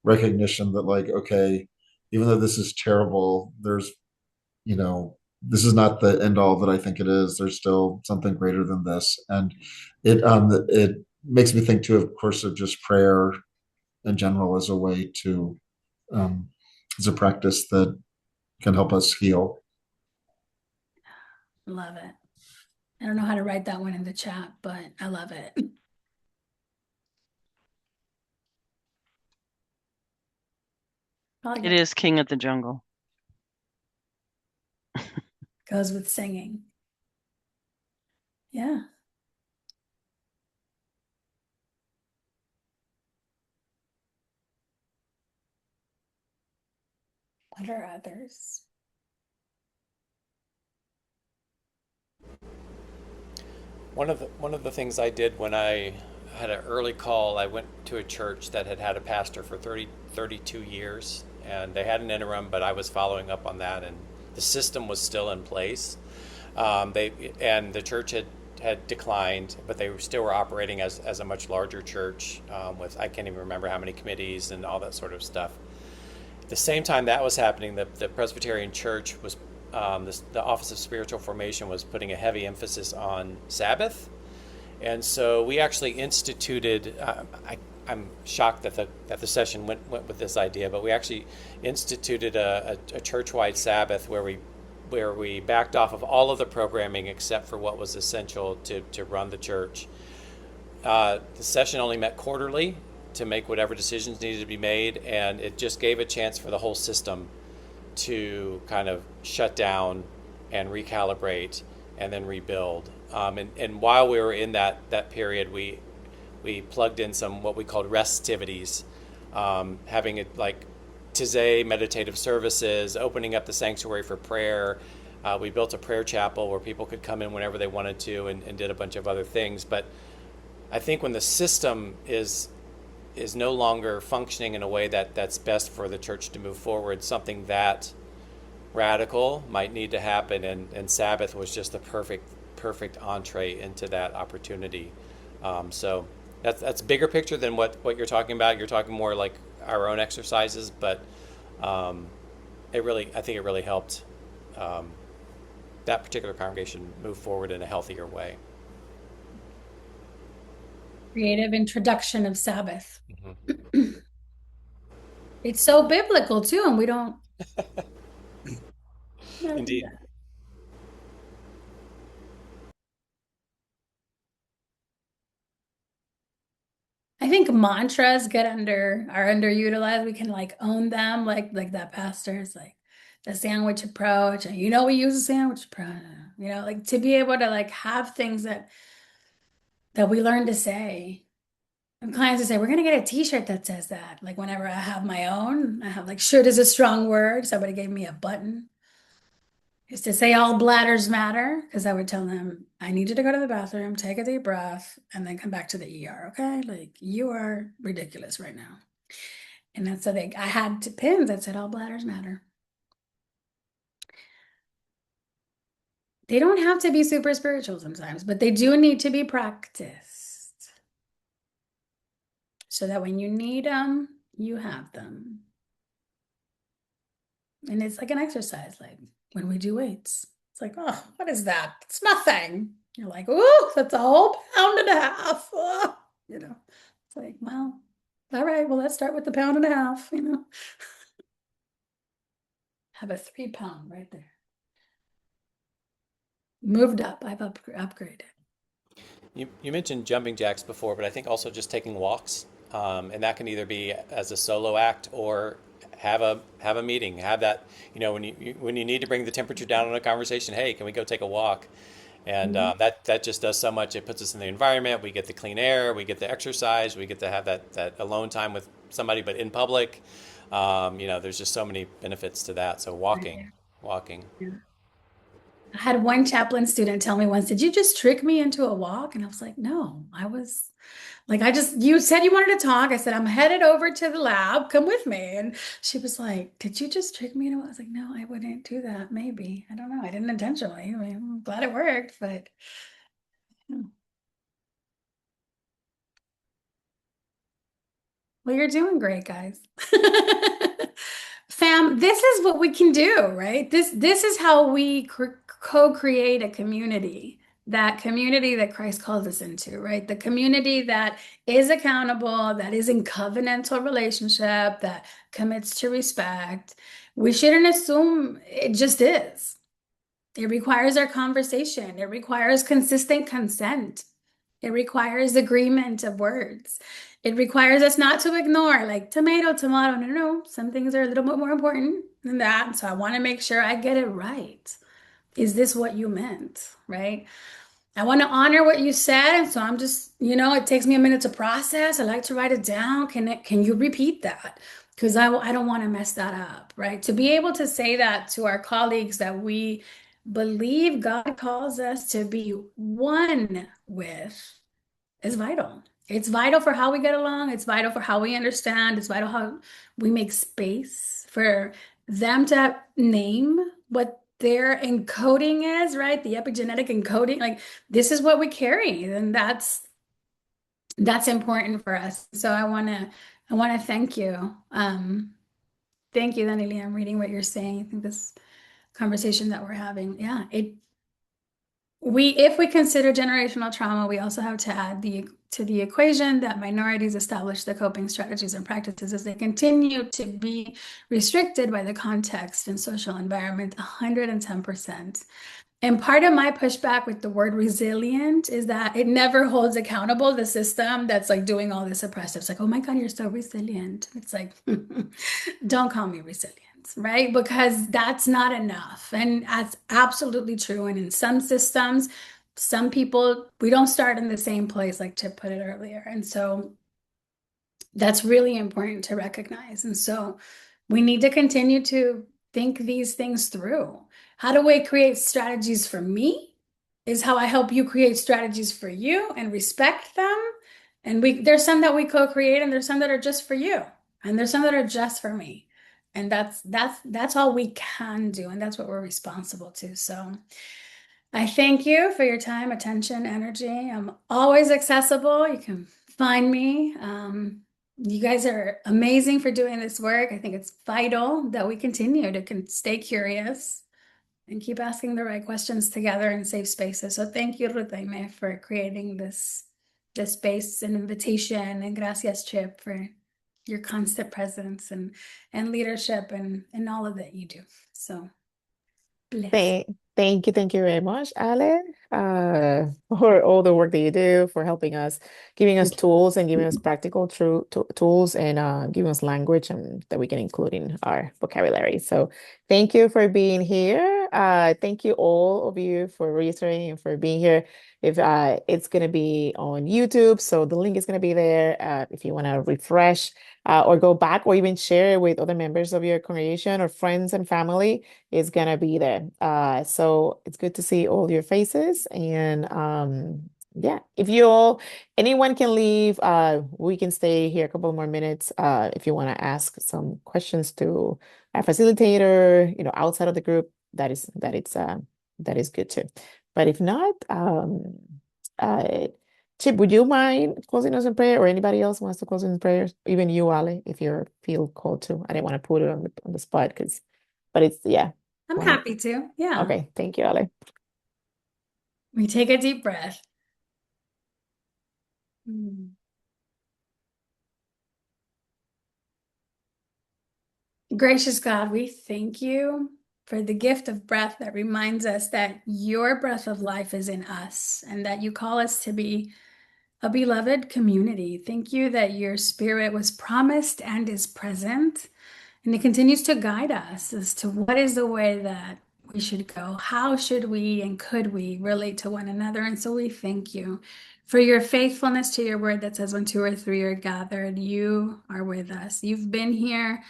recognition that, like, okay, even though this is terrible, there's, this is not the end all that I think it is. There's still something greater than this. And it makes me think too, of course, of just prayer in general as a way to, as a practice that can help us heal. Love it. I don't know how to write that one in the chat, but I love it. It is King of the Jungle. Goes with singing. Yeah. What are others? One of the things I did when I had an early call, I went to a church that had had a pastor for 32 years, and they had an interim, but I was following up on that, and the system was still in place. The church had declined, but they still were operating as a much larger church with, I can't even remember how many committees and all that sort of stuff. At the same time that was happening, the Presbyterian Church was the Office of Spiritual Formation was putting a heavy emphasis on Sabbath, and so we actually instituted. I'm shocked that the session went with this idea, but we actually instituted a church-wide Sabbath where we backed off of all of the programming except for what was essential to run the church. The session only met quarterly to make whatever decisions needed to be made, and it just gave a chance for the whole system to kind of shut down and recalibrate and then rebuild. And while we were in that period, we plugged in some what we called restivities, having it like Tizay meditative services, opening up the sanctuary for prayer. We built a prayer chapel where people could come in whenever they wanted to, and did a bunch of other things. But I think when the system is no longer functioning in a way that's best for the church to move forward, something that radical might need to happen, and Sabbath was just the perfect entree into that opportunity. So that's bigger picture than what you're talking about. You're talking more like our own exercises, but I think it really helped that particular congregation move forward in a healthier way. Creative introduction of Sabbath. Mm-hmm. It's so biblical too, and we don't. Indeed. I think mantras are underutilized. We can like own them, like that pastor's like the sandwich approach. And we use a sandwich approach. Like to be able to like have things that we learn to say. And clients would say, we're gonna get a t-shirt that says that. Like whenever I have my own, I have like should is a strong word. Somebody gave me a button. Is to say all bladders matter, because I would tell them, I need you to go to the bathroom, take a deep breath, and then come back to the ER, okay? Like, you are ridiculous right now. And that's I had pins that said all bladders matter. They don't have to be super spiritual sometimes, but they do need to be practiced. So that when you need them, you have them. And it's like an exercise, like when we do weights. It's like, oh, what is that? It's nothing. You're like, oh, that's a whole pound and a half. Oh, it's like, well, all right, well, let's start with the pound and a half, Have a 3 pound right there. Moved up. I've upgraded. You mentioned jumping jacks before, but I think also just taking walks, and that can either be as a solo act or have a meeting. Have that, when you need to bring the temperature down on a conversation. Hey, can we go take a walk? And that just does so much. It puts us in the environment. We get the clean air. We get the exercise. We get to have that alone time with somebody, but in public. There's just so mmany benefits to that. So walking. Yeah. I had one chaplain student tell me once, did you just trick me into a walk? And I was like, no, I was like, you said you wanted to talk. I said, I'm headed over to the lab. Come with me. And she was like, did you just trick me into I was like, no, I wouldn't do that. Maybe. I don't know. I didn't intentionally. I mean, I'm glad it worked, but. Well, you're doing great, guys. Fam, this is what we can do, right? This is how we co-create a community, that community that Christ calls us into, right? The community that is accountable, that is in covenantal relationship, that commits to respect. We shouldn't assume it just is. It requires our conversation. It requires consistent consent. It requires agreement of words. It requires us not to ignore, like tomato, tomato. No, no, no. Some things are a little bit more important than that. So I want to make sure I get it right. Is this what you meant? Right? I want to honor what you said. So I'm just, it takes me a minute to process. I like to write it down. Can you repeat that? Because I don't want to mess that up, right? To be able to say that to our colleagues that we believe God calls us to be one with is vital. It's vital for how we get along. It's vital for how we understand. It's vital how we make space for them to name what their encoding is, right? The epigenetic encoding, like this is what we carry, and that's important for us. So I want to thank you. Thank you, Daniela. I'm reading what you're saying. I think this conversation that we're having, yeah, if we consider generational trauma, we also have to add to the equation that minorities establish the coping strategies and practices as they continue to be restricted by the context and social environment 110%. And part of my pushback with the word resilient is that it never holds accountable the system that's like doing all this oppressive. It's like, oh my God, you're so resilient. It's like, don't call me resilient, right? Because that's not enough. And that's absolutely true. And in some systems, some people, we don't start in the same place, like Chip put it earlier. And so that's really important to recognize. And so we need to continue to think these things through. How do we create strategies for me? Is how I help you create strategies for you and respect them. And there's some that we co-create and there's some that are just for you. And there's some that are just for me. And that's all we can do. And that's what we're responsible to. So I thank you for your time, attention, energy. I'm always accessible. You can find me. You guys are amazing for doing this work. I think it's vital that we continue to stay curious and keep asking the right questions together in safe spaces. So thank you, Ruth Aime, for creating this space and invitation. And gracias, Chip, for your constant presence and leadership and all of that you do. So bless. Thank you very much, Ale, for all the work that you do, for helping us, giving us tools and giving us practical true tools and giving us language and that we can include in our vocabulary. So thank you for being here. Thank you all of you for registering and for being here. If it's gonna be on YouTube, so the link is gonna be there. If you want to refresh or go back or even share it with other members of your congregation or friends and family, is gonna be there. So it's good to see all your faces. And yeah, if anyone can leave, we can stay here a couple more minutes if you want to ask some questions to our facilitator, outside of the group, that is good too. But if not, Chip, would you mind closing us in prayer, or anybody else wants to close in prayer? Even you, Ali, if you feel called to. I didn't want to put it on the spot but it's, yeah. I'm happy to. Yeah. Okay. Thank you, Ali. We take a deep breath. Gracious God, we thank you for the gift of breath that reminds us that your breath of life is in us and that you call us to be a beloved community. Thank you that your spirit was promised and is present, and it continues to guide us as to what is the way that we should go. How should we and could we relate to one another? And so we thank you for your faithfulness to your word that says when two or three are gathered, you are with us. You've been here.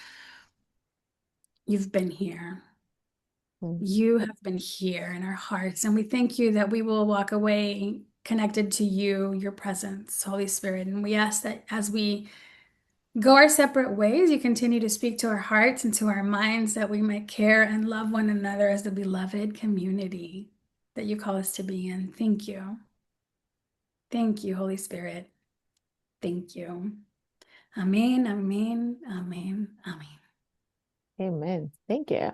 You've been here. You have been here in our hearts. And we thank you that we will walk away connected to you, your presence, Holy Spirit. And we ask that as we go our separate ways, you continue to speak to our hearts and to our minds, that we might care and love one another as the beloved community that you call us to be in. Thank you. Thank you, Holy Spirit. Thank you. Amen, amen, amen, amen. Amen. Thank you.